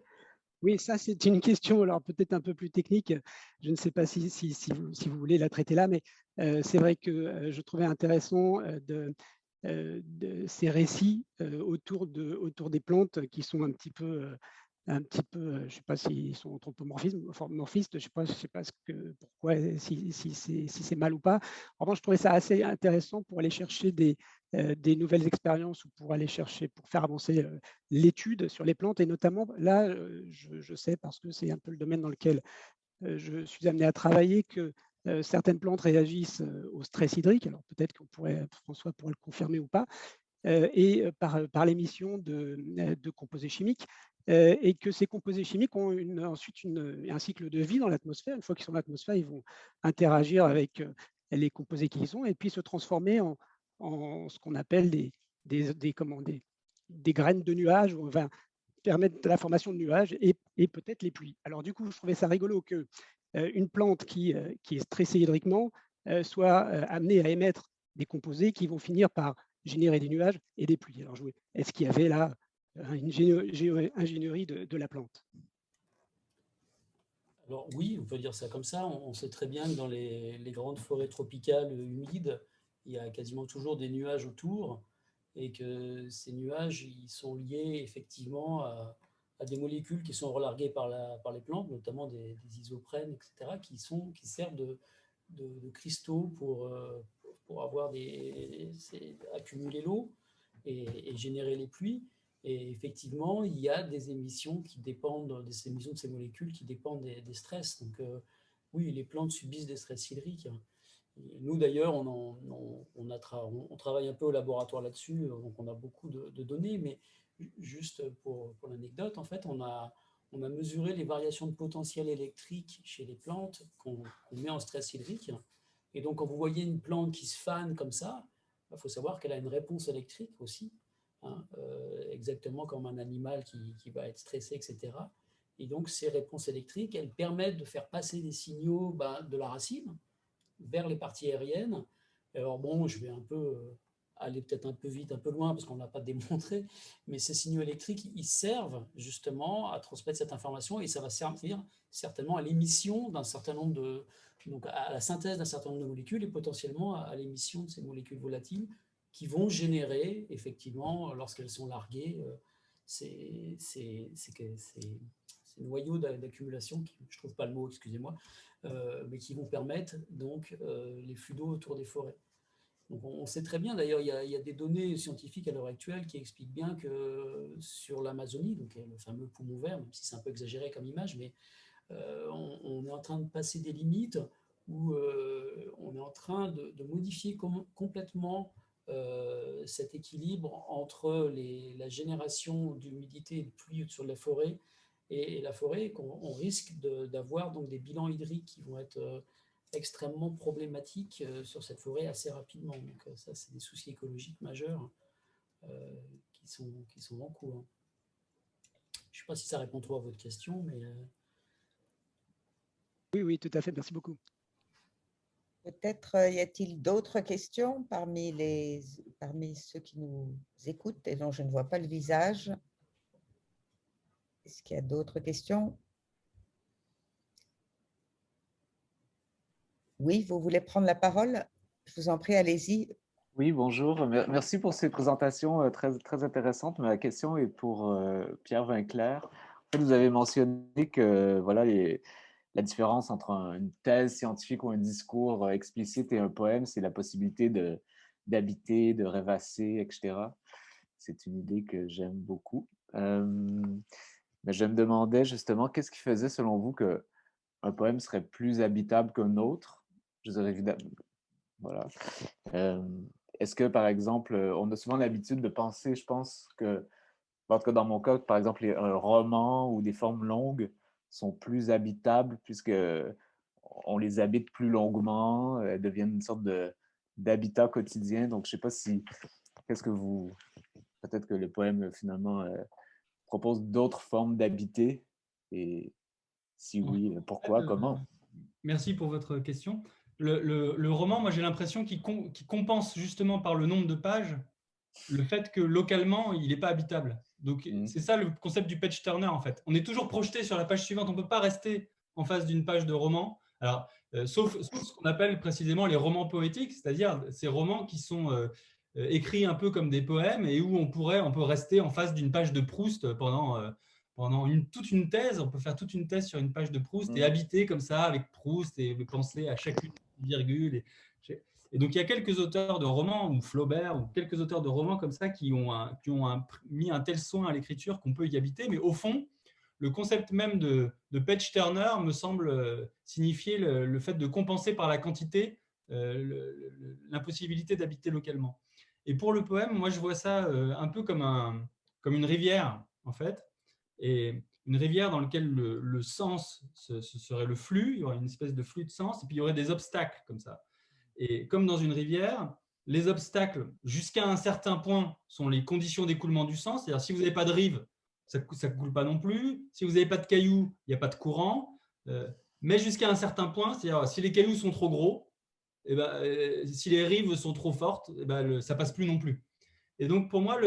Oui, ça, c'est une question, alors peut-être un peu plus technique. Je ne sais pas si vous voulez la traiter là, mais c'est vrai que je trouvais intéressant de ces récits autour des plantes qui sont un petit peu, je ne sais pas s'ils sont anthropomorphistes, je sais pas pourquoi, si c'est mal ou pas. En revanche, je trouvais ça assez intéressant pour aller chercher des nouvelles expériences ou pour aller chercher, pour faire avancer l'étude sur les plantes. Et notamment, là, je sais, parce que c'est un peu le domaine dans lequel je suis amené à travailler, que certaines plantes réagissent au stress hydrique. Alors peut-être François pourrait le confirmer ou pas, et par l'émission de composés chimiques, et que ces composés chimiques ont ensuite un cycle de vie dans l'atmosphère. Une fois qu'ils sont dans l'atmosphère, ils vont interagir avec les composés qu'ils ont et puis se transformer en ce qu'on appelle des graines de nuages, ou enfin permettre la formation de nuages et peut-être les pluies. Alors du coup, je trouvais ça rigolo que une plante qui est stressée hydriquement soit amenée à émettre des composés qui vont finir par générer des nuages et des pluies. Alors, est-ce qu'il y avait là une ingénierie de la plante? Alors oui, on peut dire ça comme ça. On sait très bien que dans les grandes forêts tropicales humides, il y a quasiment toujours des nuages autour et que ces nuages, ils sont liés effectivement à des molécules qui sont relarguées par les plantes, notamment des isoprènes, etc., qui servent de cristaux pour accumuler l'eau et générer les pluies. Et effectivement, il y a des émissions qui dépendent des émissions de ces molécules qui dépendent des stress. Donc, oui, les plantes subissent des stress hydriques. Et nous, d'ailleurs, on travaille un peu au laboratoire là-dessus, donc on a beaucoup de données, mais juste pour l'anecdote, en fait, on a mesuré les variations de potentiel électrique chez les plantes qu'on met en stress hydrique. Et donc, quand vous voyez une plante qui se fane comme ça, il faut savoir qu'elle a une réponse électrique aussi, hein, exactement comme un animal qui va être stressé, etc. Et donc, ces réponses électriques, elles permettent de faire passer des signaux de la racine vers les parties aériennes. Alors bon, je vais aller peut-être un peu vite, un peu loin, parce qu'on ne l'a pas démontré, mais ces signaux électriques, ils servent justement à transmettre cette information et ça va servir certainement à l'émission d'un certain nombre donc à la synthèse d'un certain nombre de molécules et potentiellement à l'émission de ces molécules volatiles qui vont générer, effectivement, lorsqu'elles sont larguées, ces noyaux d'accumulation, je ne trouve pas le mot, excusez-moi, mais qui vont permettre donc les flux d'eau autour des forêts. Donc on sait très bien, d'ailleurs, il y a des données scientifiques à l'heure actuelle qui expliquent bien que sur l'Amazonie, donc le fameux poumon vert, même si c'est un peu exagéré comme image, mais on est en train de passer des limites où on est en train de modifier complètement cet équilibre entre la génération d'humidité et de pluie sur la forêt et la forêt, qu'on risque d'avoir donc des bilans hydriques qui vont être extrêmement problématiques sur cette forêt assez rapidement. Donc ça, c'est des soucis écologiques majeurs qui sont en cours. Je ne sais pas si ça répond trop à votre question, mais... Oui, tout à fait. Merci beaucoup. Peut-être y a-t-il d'autres questions parmi ceux qui nous écoutent et dont je ne vois pas le visage? Est-ce qu'il y a d'autres questions? Oui, vous voulez prendre la parole? Je vous en prie, allez-y. Oui, bonjour. Merci pour ces présentations très, très intéressantes. Ma question est pour Pierre Vinclair. En fait, vous avez mentionné que voilà, la différence entre une thèse scientifique ou un discours explicite et un poème, c'est la possibilité d'habiter, de rêvasser, etc. C'est une idée que j'aime beaucoup. Mais je me demandais justement, qu'est-ce qui faisait selon vous qu'un poème serait plus habitable qu'un autre? Je dirais évidemment, voilà. Est-ce que, par exemple, on a souvent l'habitude de penser, je pense que, en tout cas dans mon cas, par exemple, un roman ou des formes longues sont plus habitables puisque on les habite plus longuement, elles deviennent une sorte d'habitat quotidien. Donc, je ne sais pas si, qu'est-ce que vous, peut-être que le poème finalement propose d'autres formes d'habiter et si oui, pourquoi, comment? Merci pour votre question. Le roman, moi j'ai l'impression qu'il compense justement par le nombre de pages le fait que localement, il n'est pas habitable. Donc, c'est ça le concept du page turner, en fait. On est toujours projeté sur la page suivante. On ne peut pas rester en face d'une page de roman. Alors, sauf ce qu'on appelle précisément les romans poétiques, c'est-à-dire ces romans qui sont écrits un peu comme des poèmes et où on peut rester en face d'une page de Proust pendant toute une thèse. On peut faire toute une thèse sur une page de Proust et habiter comme ça avec Proust et penser à chacune virgule. Et donc, il y a quelques auteurs de romans, ou Flaubert, ou quelques auteurs de romans comme ça qui ont mis un tel soin à l'écriture qu'on peut y habiter. Mais au fond, le concept même de page turner me semble signifier le fait de compenser par la quantité l'impossibilité d'habiter localement. Et pour le poème, moi, je vois ça un peu comme une rivière, en fait. Et une rivière dans laquelle le sens ce serait le flux, il y aurait une espèce de flux de sens, et puis il y aurait des obstacles comme ça. Et comme dans une rivière, les obstacles jusqu'à un certain point sont les conditions d'écoulement du sang. C'est-à-dire si vous n'avez pas de rive, ça ne coule pas non plus. Si vous n'avez pas de cailloux, il n'y a pas de courant. Mais jusqu'à un certain point, c'est-à-dire si les cailloux sont trop gros, et si les rives sont trop fortes, ça ne passe plus non plus. Et donc pour moi,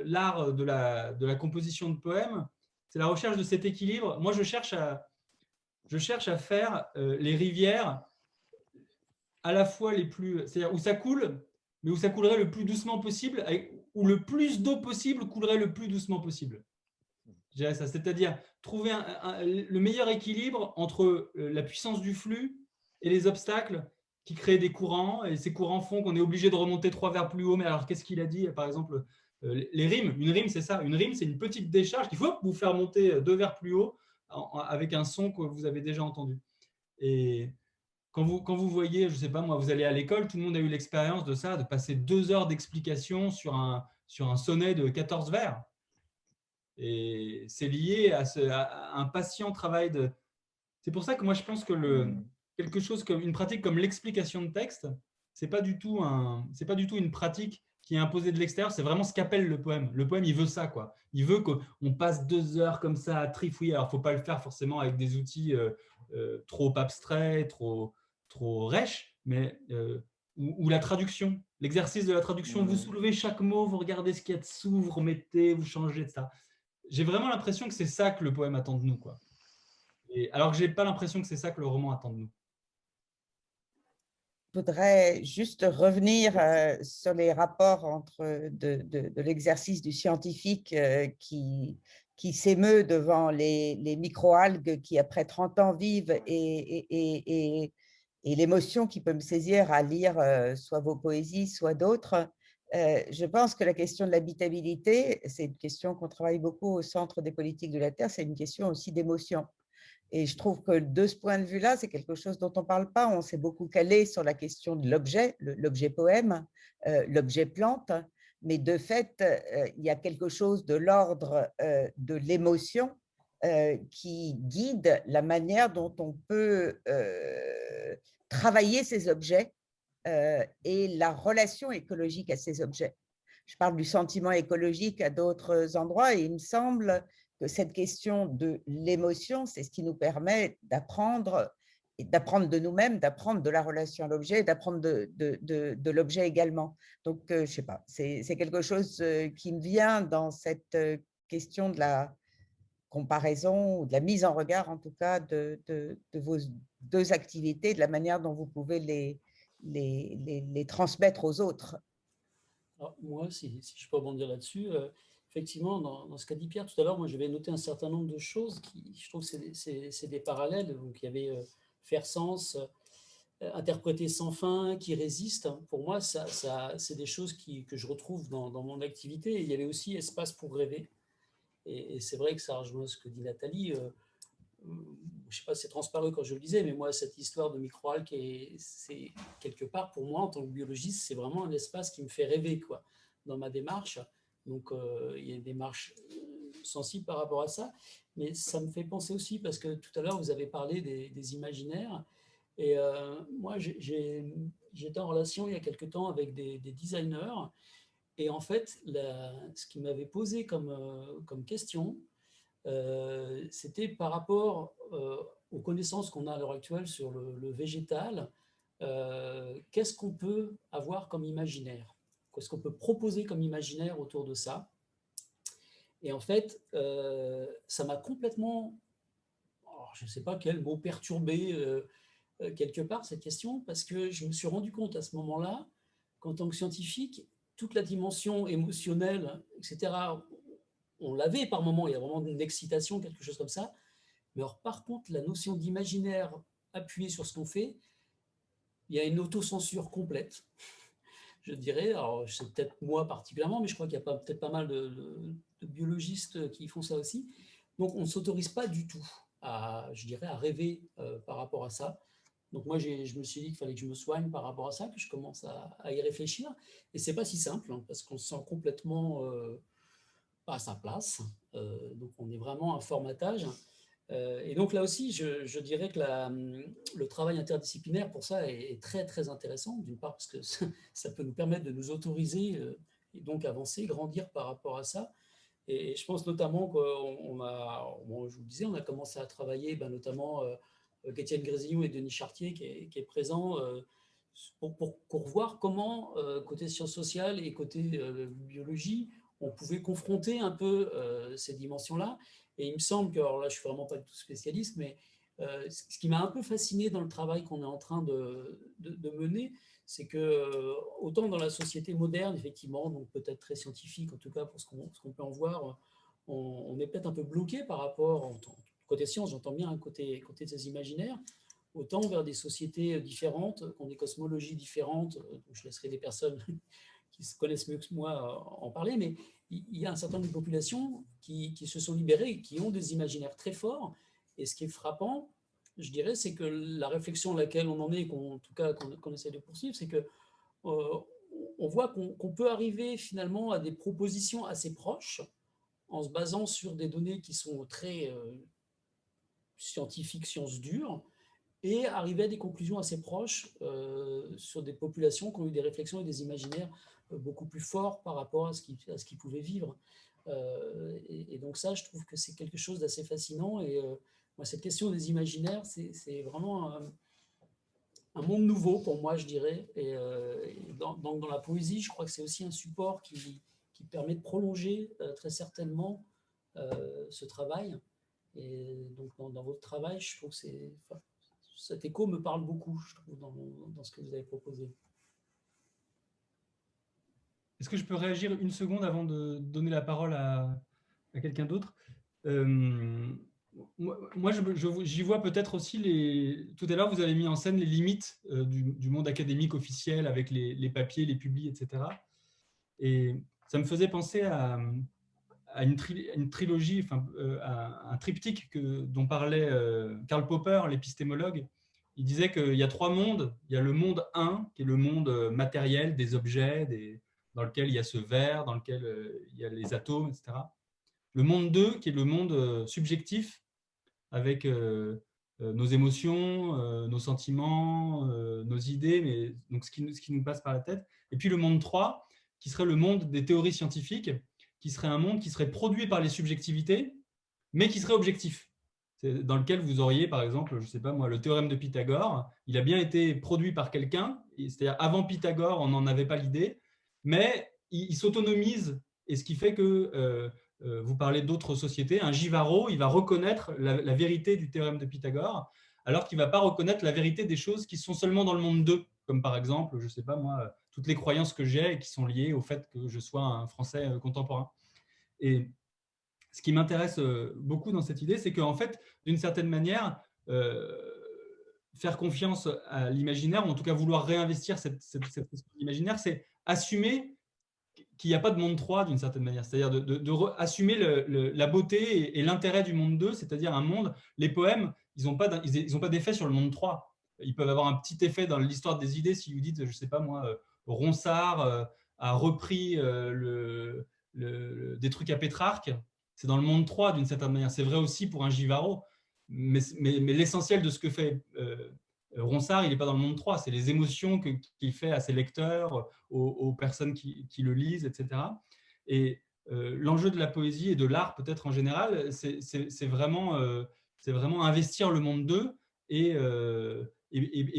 l'art de la composition de poèmes, c'est la recherche de cet équilibre. Moi, je cherche à faire les rivières à la fois les plus, c'est-à-dire où ça coule, mais où ça coulerait le plus doucement possible, où le plus d'eau possible coulerait le plus doucement possible. Je dirais ça, c'est-à-dire trouver le meilleur équilibre entre la puissance du flux et les obstacles qui créent des courants, et ces courants font qu'on est obligé de remonter 3 vers plus haut. Mais alors, qu'est-ce qu'il a dit? Par exemple, les rimes. Une rime, c'est ça. Une rime, c'est une petite décharge qu'il faut vous faire monter 2 vers plus haut avec un son que vous avez déjà entendu. Et quand vous voyez, je ne sais pas moi, vous allez à l'école, tout le monde a eu l'expérience de ça, de passer 2 heures d'explication sur un sonnet de 14 vers. Et c'est lié à un patient travail de… C'est pour ça que moi, je pense que quelque chose comme une pratique comme l'explication de texte, c'est pas du tout une pratique qui est imposée de l'extérieur, c'est vraiment ce qu'appelle le poème. Le poème, il veut ça, quoi. Il veut qu'on passe 2 heures comme ça à trifouiller. Alors, il ne faut pas le faire forcément avec des outils trop abstraits, trop rêches, mais ou la traduction, l'exercice de la traduction. Vous soulevez chaque mot, vous regardez ce qu'il y a dessous, vous remettez, vous changez de ça. J'ai vraiment l'impression que c'est ça que le poème attend de nous, quoi. Alors que je n'ai pas l'impression que c'est ça que le roman attend de nous. Je voudrais juste revenir sur les rapports entre de l'exercice du scientifique qui s'émeut devant les microalgues qui, après 30 ans, vivent et l'émotion qui peut me saisir à lire soit vos poésies, soit d'autres. Je pense que la question de l'habitabilité, c'est une question qu'on travaille beaucoup au Centre des politiques de la Terre, c'est une question aussi d'émotion. Et je trouve que de ce point de vue-là, c'est quelque chose dont on ne parle pas. On s'est beaucoup calé sur la question de l'objet, l'objet poème, l'objet plante, mais de fait, il y a quelque chose de l'ordre de l'émotion qui guide la manière dont on peut travailler ces objets et la relation écologique à ces objets. Je parle du sentiment écologique à d'autres endroits et il me semble que cette question de l'émotion, c'est ce qui nous permet d'apprendre de nous-mêmes, d'apprendre de la relation à l'objet, d'apprendre de l'objet également. Donc, je ne sais pas, c'est quelque chose qui me vient dans cette question de la comparaison ou de la mise en regard, en tout cas, de vos 2 activités, de la manière dont vous pouvez les transmettre aux autres. Alors, moi, si je peux rebondir là-dessus, effectivement, dans ce qu'a dit Pierre tout à l'heure, moi, j'avais noté un certain nombre de choses qui, je trouve, c'est des parallèles. Donc, il y avait faire sens, interpréter sans fin, qui résiste. Pour moi, c'est des choses que je retrouve dans mon activité. Et il y avait aussi espace pour rêver. Et c'est vrai que ça rejoint ce que dit Nathalie. Je ne sais pas si c'est transparu quand je le disais, mais moi, cette histoire de microalgues, c'est quelque part, pour moi, en tant que biologiste, c'est vraiment un espace qui me fait rêver, quoi, dans ma démarche. Donc, il y a une démarche sensible par rapport à ça. Mais ça me fait penser aussi, parce que tout à l'heure, vous avez parlé des imaginaires. Et moi, j'étais en relation il y a quelque temps avec des designers. Et en fait, ce qui m'avait posé comme question, c'était par rapport aux connaissances qu'on a à l'heure actuelle sur le végétal, qu'est-ce qu'on peut avoir comme imaginaire? qu'est-ce qu'on peut proposer comme imaginaire autour de ça. Et en fait, ça m'a complètement, je ne sais pas quel mot, perturbé quelque part cette question, parce que je me suis rendu compte à ce moment-là qu'en tant que scientifique, toute la dimension émotionnelle, etc., on l'avait par moment, il y a vraiment une excitation, quelque chose comme ça. Mais alors, par contre, la notion d'imaginaire appuyée sur ce qu'on fait, il y a une autocensure complète, je dirais. Alors, c'est peut-être moi particulièrement, mais je crois qu'il y a peut-être pas mal de biologistes qui font ça aussi. Donc, on ne s'autorise pas du tout à, je dirais, à rêver par rapport à ça. Donc, moi, je me suis dit qu'il fallait que je me soigne par rapport à ça, que je commence à y réfléchir. Et ce n'est pas si simple, hein, parce qu'on se sent complètement pas à sa place. Donc, on est vraiment un formatage. Et donc là aussi, je dirais que le travail interdisciplinaire pour ça est très, très intéressant, d'une part parce que ça peut nous permettre de nous autoriser et donc avancer, grandir par rapport à ça. Et je pense notamment qu'on a, bon, je vous le disais, on a commencé à travailler notamment avec Étienne Grésillon et Denis Chartier qui est présent pour voir comment, côté sciences sociales et côté biologie, on pouvait confronter un peu ces dimensions-là. Et il me semble que, alors là, je ne suis vraiment pas du tout spécialiste, mais ce qui m'a un peu fasciné dans le travail qu'on est en train de mener, c'est que autant dans la société moderne, effectivement, donc peut-être très scientifique, en tout cas pour ce qu'on peut en voir, on est peut-être un peu bloqué par rapport, côté science, j'entends bien, côté des imaginaires, autant vers des sociétés différentes, qui ont des cosmologies différentes. Donc je laisserai des personnes qui se connaissent mieux que moi en parler, mais il y a un certain nombre de populations qui se sont libérées, qui ont des imaginaires très forts. Et ce qui est frappant, je dirais, c'est que la réflexion à laquelle on en est, en tout cas qu'on essaie de poursuivre, c'est que on voit qu'on peut arriver finalement à des propositions assez proches en se basant sur des données qui sont très scientifiques, sciences dures, et arriver à des conclusions assez proches sur des populations qui ont eu des réflexions et des imaginaires beaucoup plus forts par rapport à ce qu'ils pouvaient vivre. Et donc ça, je trouve que c'est quelque chose d'assez fascinant. Et moi, cette question des imaginaires, c'est vraiment un monde nouveau pour moi, je dirais. Et dans la poésie, je crois que c'est aussi un support qui permet de prolonger très certainement ce travail. Et donc dans votre travail, je trouve que cet écho me parle beaucoup, je trouve, dans ce que vous avez proposé. Est-ce que je peux réagir une seconde avant de donner la parole à quelqu'un d'autre? Moi, j'y vois peut-être aussi tout à l'heure, vous avez mis en scène les limites du monde académique officiel avec les papiers, les publis, etc. Et ça me faisait penser à une trilogie, à un triptyque dont parlait Karl Popper, l'épistémologue. Il disait qu'il y a trois mondes. Il y a le monde 1, qui est le monde matériel, des objets, dans lequel il y a ce verre, dans lequel il y a les atomes, etc. Le monde 2, qui est le monde subjectif, avec nos émotions, nos sentiments, nos idées, mais donc ce qui nous passe par la tête. Et puis le monde 3, qui serait le monde des théories scientifiques, qui serait un monde qui serait produit par les subjectivités, mais qui serait objectif. Dans lequel vous auriez, par exemple, je ne sais pas moi, le théorème de Pythagore. Il a bien été produit par quelqu'un, c'est-à-dire avant Pythagore, on n'en avait pas l'idée, mais il s'autonomise, et ce qui fait que vous parlez d'autres sociétés, un Givaro, il va reconnaître la vérité du théorème de Pythagore, alors qu'il ne va pas reconnaître la vérité des choses qui sont seulement dans le monde 2, comme par exemple, je ne sais pas moi, toutes les croyances que j'ai et qui sont liées au fait que je sois un Français contemporain. Et ce qui m'intéresse beaucoup dans cette idée, c'est qu'en fait, d'une certaine manière, faire confiance à l'imaginaire, ou en tout cas vouloir réinvestir cette question imaginaire, c'est assumer qu'il n'y a pas de monde 3 d'une certaine manière, c'est-à-dire assumer la beauté et l'intérêt du monde 2, c'est-à-dire un monde, les poèmes, ils n'ont pas d'effet sur le monde 3. Ils peuvent avoir un petit effet dans l'histoire des idées si vous dites, je ne sais pas moi, Ronsard a repris des trucs à Pétrarque, c'est dans le monde 3 d'une certaine manière. C'est vrai aussi pour un Givaro, mais l'essentiel de ce que fait Ronsard, il n'est pas dans le monde 3, c'est les émotions qu'il fait à ses lecteurs, aux personnes qui le lisent, etc. Et l'enjeu de la poésie et de l'art, peut-être en général, c'est vraiment investir le monde 2 et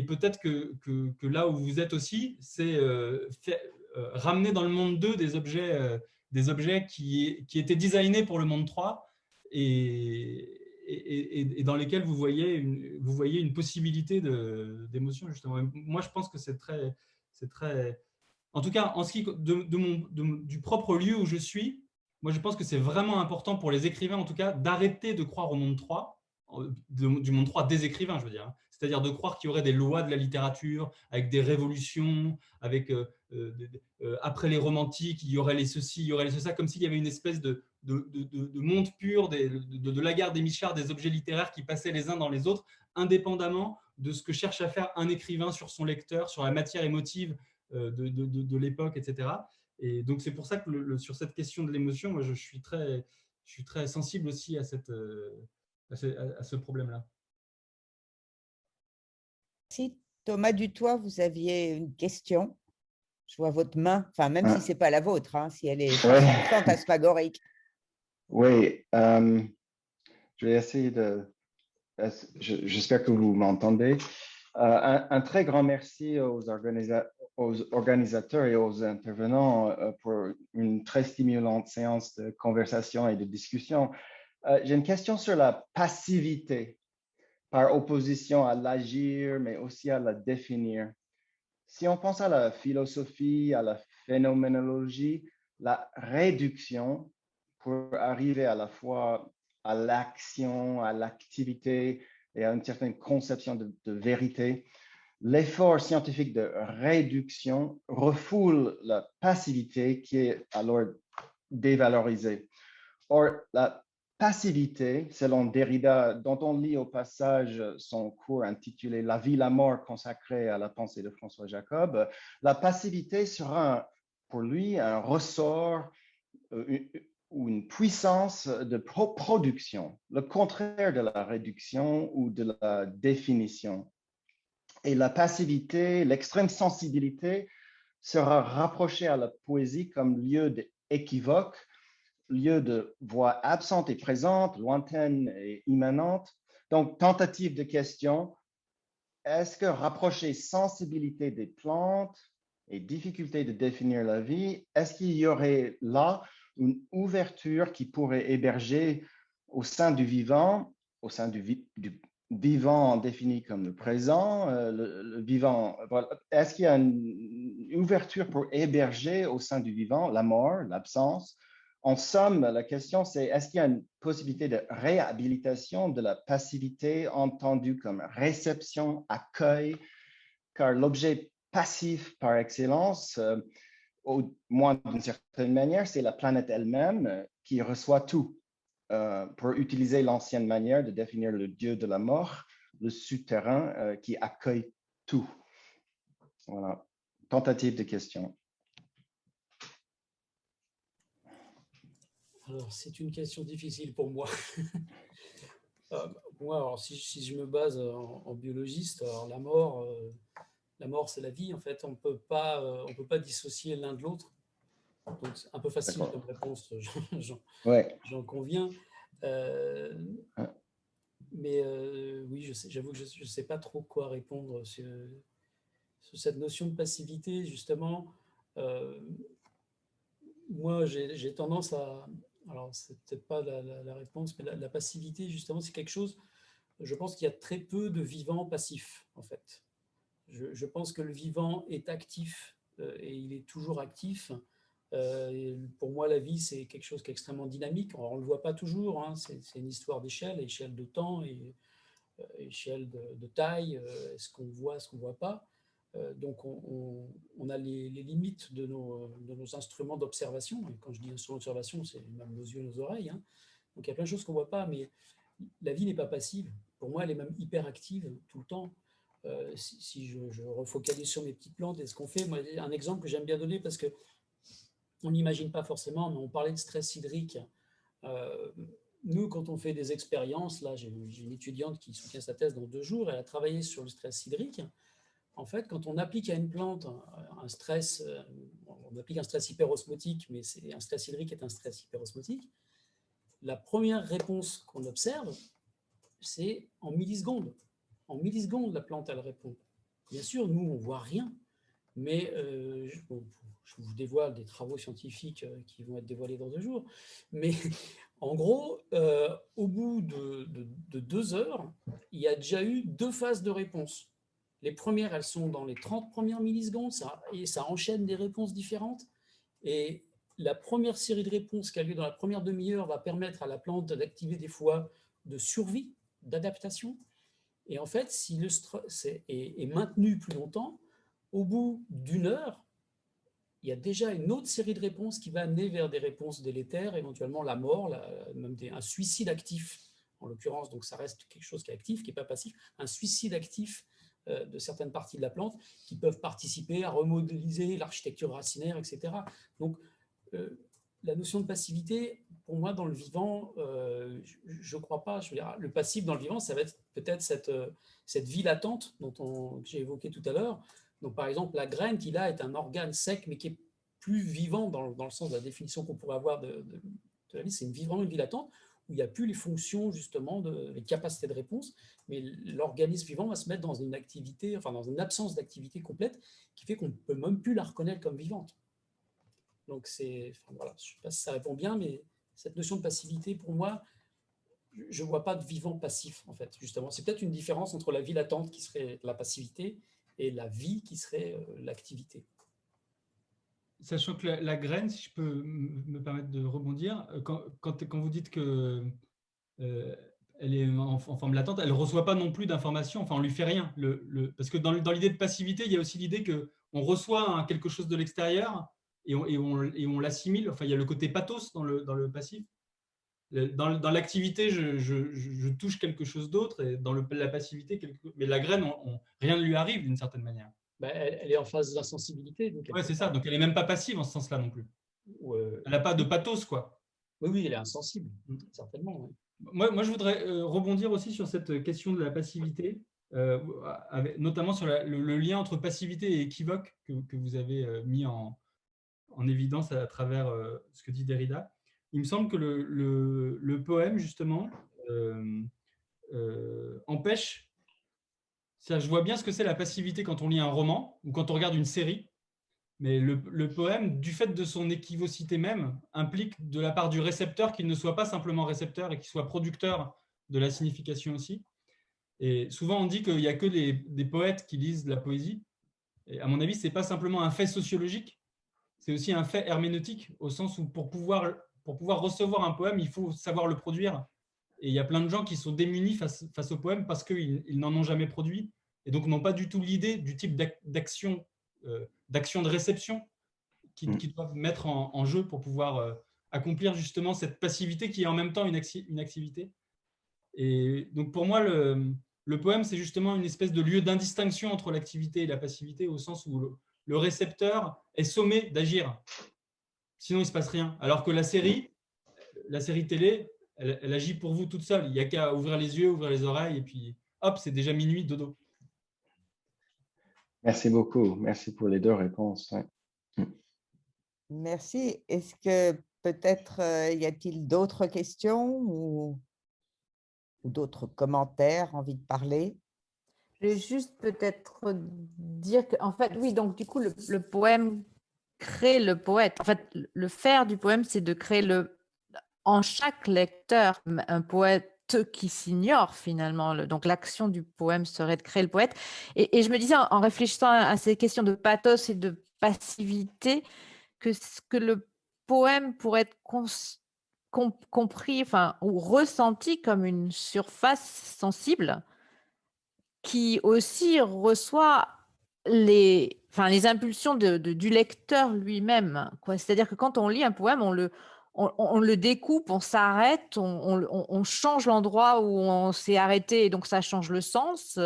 peut-être que là où vous êtes aussi, c'est ramener dans le monde 2 des objets qui étaient designés pour le monde 3 et dans lesquels vous voyez une possibilité d'émotion, justement. Et moi, je pense que c'est très… En tout cas, en ce qui du propre lieu où je suis, moi, je pense que c'est vraiment important pour les écrivains, en tout cas, d'arrêter de croire au monde 3, du monde 3 des écrivains, je veux dire. C'est-à-dire de croire qu'il y aurait des lois de la littérature, avec des révolutions, avec après les romantiques, il y aurait les ceci, il y aurait les ceci, comme s'il y avait une espèce de monde pur, de la guerre des Michards, des objets littéraires qui passaient les uns dans les autres, indépendamment de ce que cherche à faire un écrivain sur son lecteur, sur la matière émotive de l'époque, etc. Et donc, c'est pour ça que sur cette question de l'émotion, moi, je suis très sensible aussi à ce problème-là. Si Thomas Dutoit, vous aviez une question, je vois votre main, enfin même si ce n'est pas la vôtre, hein, si elle est fantasmagorique. Oui, je vais essayer de… J'espère que vous m'entendez. Un très grand merci aux organisateurs et aux intervenants pour une très stimulante séance de conversation et de discussion. J'ai une question sur la passivité par opposition à l'agir, mais aussi à la définir. Si on pense à la philosophie, à la phénoménologie, la réduction pour arriver à la fois à l'action, à l'activité et à une certaine conception de vérité, l'effort scientifique de réduction refoule la passivité qui est alors dévalorisée. Or, la passivité, selon Derrida, dont on lit au passage son cours intitulé « La vie, la mort » consacré à la pensée de François Jacob, la passivité sera pour lui un ressort ou une puissance de production, le contraire de la réduction ou de la définition. Et la passivité, l'extrême sensibilité sera rapprochée à la poésie comme lieu d'équivoque, lieu de voix absente et présente, lointaine et immanente. Donc, tentative de question, est-ce que rapprocher sensibilité des plantes et difficulté de définir la vie, est-ce qu'il y aurait là une ouverture qui pourrait héberger au sein du vivant défini comme le présent, le vivant, voilà. Est-ce qu'il y a une ouverture pour héberger au sein du vivant la mort, l'absence? En somme, la question c'est, est-ce qu'il y a une possibilité de réhabilitation de la passivité entendue comme réception, accueil, car l'objet passif par excellence, au moins d'une certaine manière, c'est la planète elle-même qui reçoit tout. Pour utiliser l'ancienne manière de définir le dieu de la mort, le souterrain qui accueille tout. Voilà, tentative de question. Alors, c'est une question difficile pour moi. Moi, alors, si je me base en biologiste, alors la mort, c'est la vie, en fait. On peut pas dissocier l'un de l'autre. Donc, c'est un peu facile comme réponse, j'en conviens. Mais oui, j'avoue que je ne sais pas trop quoi répondre sur cette notion de passivité, justement. Moi, j'ai tendance à… Alors, c'est peut-être pas la réponse, mais la passivité, justement, c'est quelque chose… Je pense qu'il y a très peu de vivants passifs, en fait. Je pense que le vivant est actif et il est toujours actif. Et pour moi, la vie, c'est quelque chose qui est extrêmement dynamique. On ne le voit pas toujours, hein. C'est une histoire d'échelle, échelle de temps et échelle de taille, ce qu'on voit, ce qu'on ne voit pas. Donc, on a les limites de nos instruments d'observation. Et quand je dis instruments d'observation, c'est même nos yeux, nos oreilles, hein. Donc, il y a plein de choses qu'on ne voit pas, mais la vie n'est pas passive. Pour moi, elle est même hyper active tout le temps. Si je refocalise sur mes petites plantes et ce qu'on fait, moi, un exemple que j'aime bien donner parce qu'on n'imagine pas forcément, mais on parlait de stress hydrique. Nous, quand on fait des expériences, là, j'ai une étudiante qui soutient sa thèse dans 2 jours, elle a travaillé sur le stress hydrique. En fait, quand on applique à une plante un stress, on applique un stress hyperosmotique, mais un stress hydrique est un stress hyperosmotique, la première réponse qu'on observe, c'est en millisecondes. En millisecondes, la plante, elle répond. Bien sûr, nous, on ne voit rien, Mais je vous dévoile des travaux scientifiques qui vont être dévoilés dans 2 jours. Mais en gros, au bout de 2 heures, il y a déjà eu 2 phases de réponse. Les premières, elles sont dans les 30 premières millisecondes, et ça enchaîne des réponses différentes. Et la première série de réponses qui a lieu dans la première demi-heure va permettre à la plante d'activer des voies de survie, d'adaptation. Et en fait, si le stress est maintenu plus longtemps, au bout d'1 heure, il y a déjà une autre série de réponses qui va amener vers des réponses délétères, éventuellement la mort, même un suicide actif, en l'occurrence. Donc ça reste quelque chose qui est actif, qui n'est pas passif, un suicide actif de certaines parties de la plante qui peuvent participer à remodéliser l'architecture racinaire, etc. Donc la notion de passivité, pour moi, dans le vivant, je ne crois pas. Je veux dire, le passif dans le vivant, ça va être peut-être cette vie latente que j'ai évoquée tout à l'heure. Donc, par exemple, la graine qu'il a est un organe sec, mais qui est plus vivant dans le sens de la définition qu'on pourrait avoir de la vie. C'est vraiment une vie latente où il n'y a plus les fonctions, justement, les capacités de réponse, mais l'organisme vivant va se mettre dans une activité, enfin dans une absence d'activité complète, qui fait qu'on ne peut même plus la reconnaître comme vivante. Donc, voilà, je ne sais pas si ça répond bien, mais cette notion de passivité, pour moi, je ne vois pas de vivant passif, en fait, justement. C'est peut-être une différence entre la vie latente, qui serait la passivité, et la vie, qui serait l'activité. Sachant que la graine, si je peux me permettre de rebondir, quand vous dites que elle est en forme latente, elle ne reçoit pas non plus d'informations, enfin on ne lui fait rien. Parce que dans l'idée de passivité, il y a aussi l'idée qu'on reçoit quelque chose de l'extérieur et on l'assimile. Enfin, il y a le côté pathos dans le passif. Dans l'activité, je touche quelque chose d'autre, et dans la passivité, mais la graine, rien ne lui arrive d'une certaine manière. Ben, elle est en phase d'insensibilité. Oui, c'est ça. Donc, elle n'est même pas passive en ce sens-là non plus. Elle n'a pas de pathos, quoi. Oui, elle est insensible, certainement. Oui. Moi, je voudrais rebondir aussi sur cette question de la passivité, notamment sur le lien entre passivité et équivoque que vous avez mis en évidence à travers ce que dit Derrida. Il me semble que le poème, justement, empêche... Je vois bien ce que c'est la passivité quand on lit un roman ou quand on regarde une série, mais le poème, du fait de son équivocité même, implique de la part du récepteur qu'il ne soit pas simplement récepteur et qu'il soit producteur de la signification aussi. Et souvent, on dit qu'il n'y a que des poètes qui lisent de la poésie. Et à mon avis, ce n'est pas simplement un fait sociologique, c'est aussi un fait herméneutique, au sens où pour pouvoir recevoir un poème, il faut savoir le produire. Et il y a plein de gens qui sont démunis face au poème parce qu'ils n'en ont jamais produit et donc n'ont pas du tout l'idée du type d'action de réception qu'ils doivent mettre en jeu pour pouvoir accomplir justement cette passivité qui est en même temps une activité. Et donc pour moi, le poème, c'est justement une espèce de lieu d'indistinction entre l'activité et la passivité, au sens où le récepteur est sommé d'agir. Sinon, il ne se passe rien. Alors que la série télé, elle agit pour vous toute seule. Il n'y a qu'à ouvrir les yeux, ouvrir les oreilles, et puis hop, c'est déjà minuit, dodo. Merci beaucoup. Merci pour les 2 réponses. Merci. Est-ce que peut-être y a-t-il d'autres questions ou d'autres commentaires, envie de parler? Je vais juste peut-être dire qu'en fait, oui, donc du coup, le poème crée le poète. En fait, le faire du poème, c'est de créer en chaque lecteur un poète qui s'ignore finalement. Donc l'action du poème serait de créer le poète. Et je me disais, en réfléchissant à ces questions de pathos et de passivité, que le poème pourrait être compris, enfin, ou ressenti comme une surface sensible qui aussi reçoit les impulsions du lecteur lui-même. C'est-à-dire que quand on lit un poème, on le découpe, on s'arrête, on change l'endroit où on s'est arrêté, et donc ça change le sens.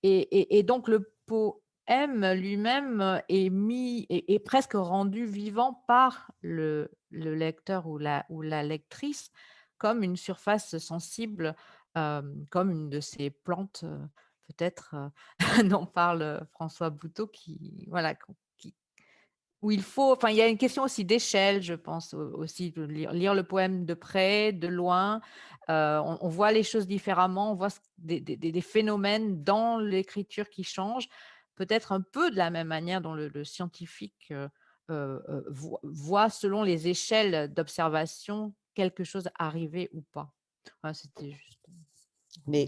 Et donc le poème lui-même est presque rendu vivant par le lecteur ou la lectrice comme une surface sensible, comme une de ces plantes peut-être dont parle François Bouteau, où il faut, enfin, il y a une question aussi d'échelle, je pense aussi, de lire le poème de près, de loin. On voit les choses différemment, on voit des phénomènes dans l'écriture qui changent. peut-être un peu de la même manière dont le scientifique voit selon les échelles d'observation quelque chose arriver ou pas. Voilà, c'était juste. Mais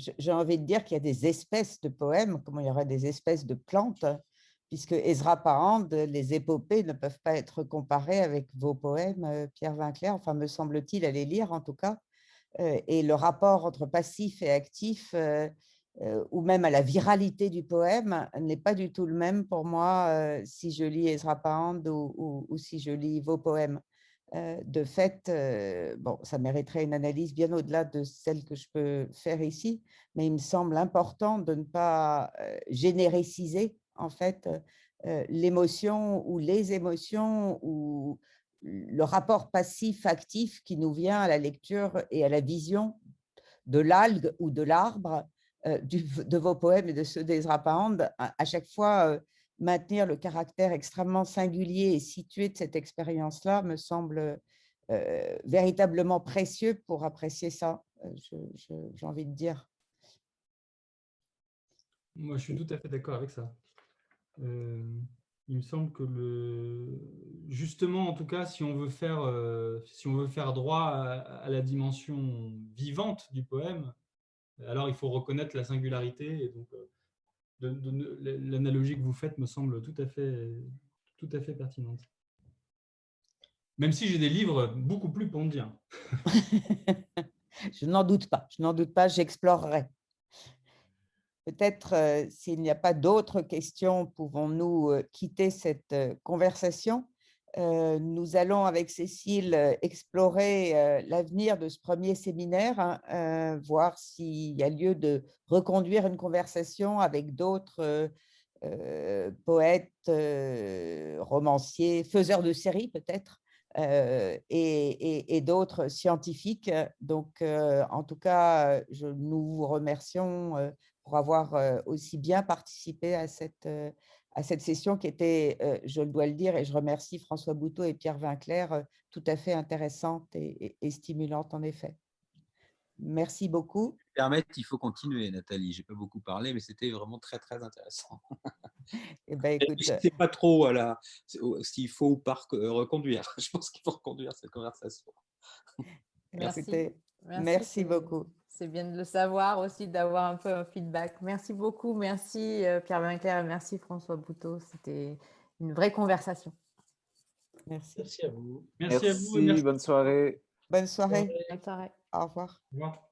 j'ai envie de dire qu'il y a des espèces de poèmes, comme il y aurait des espèces de plantes, puisque Ezra Pound, les épopées ne peuvent pas être comparées avec vos poèmes, Pierre Vinclair, enfin me semble-t-il, à les lire en tout cas. Et le rapport entre passif et actif, ou même à la viralité du poème, n'est pas du tout le même pour moi si je lis Ezra Pound ou si je lis vos poèmes. De fait, bon, ça mériterait une analyse bien au-delà de celle que je peux faire ici, mais il me semble important de ne pas génériciser en fait l'émotion ou les émotions ou le rapport passif-actif qui nous vient à la lecture et à la vision de l'algue ou de l'arbre de vos poèmes et de ceux d'Ezra Pound. À chaque fois, maintenir le caractère extrêmement singulier et situé de cette expérience-là me semble véritablement précieux pour apprécier ça, j'ai envie de dire. Moi, je suis tout à fait d'accord avec ça. Il me semble que justement, en tout cas, si on veut faire droit à la dimension vivante du poème, alors il faut reconnaître la singularité. Et donc, l'analogie que vous faites me semble tout à fait pertinente. Même si j'ai des livres beaucoup plus pondiens. Je n'en doute pas, j'explorerai. Peut-être, s'il n'y a pas d'autres questions, pouvons-nous quitter cette conversation. Nous allons, avec Cécile, explorer l'avenir de ce premier séminaire, hein, voir s'il y a lieu de reconduire une conversation avec d'autres poètes, romanciers, faiseurs de séries peut-être, et d'autres scientifiques. Donc, en tout cas, nous vous remercions pour avoir aussi bien participé à cette session qui était, je dois le dire, et je remercie François Bouteau et Pierre Vinclair, tout à fait intéressante et stimulante en effet. Merci beaucoup. Il faut continuer, Nathalie. Je n'ai pas beaucoup parlé, mais c'était vraiment très, très intéressant. Eh ben, écoute, je ne sais pas trop s'il faut ou pas reconduire. Je pense qu'il faut reconduire cette conversation. Merci beaucoup. C'est bien de le savoir aussi, d'avoir un peu un feedback. Merci beaucoup. Merci Pierre Vinclair et merci François Bouteau. C'était une vraie conversation. Merci. Merci à vous. Merci à vous et merci. Bonne soirée. Bonne soirée. Bonne soirée. Au revoir. Au revoir.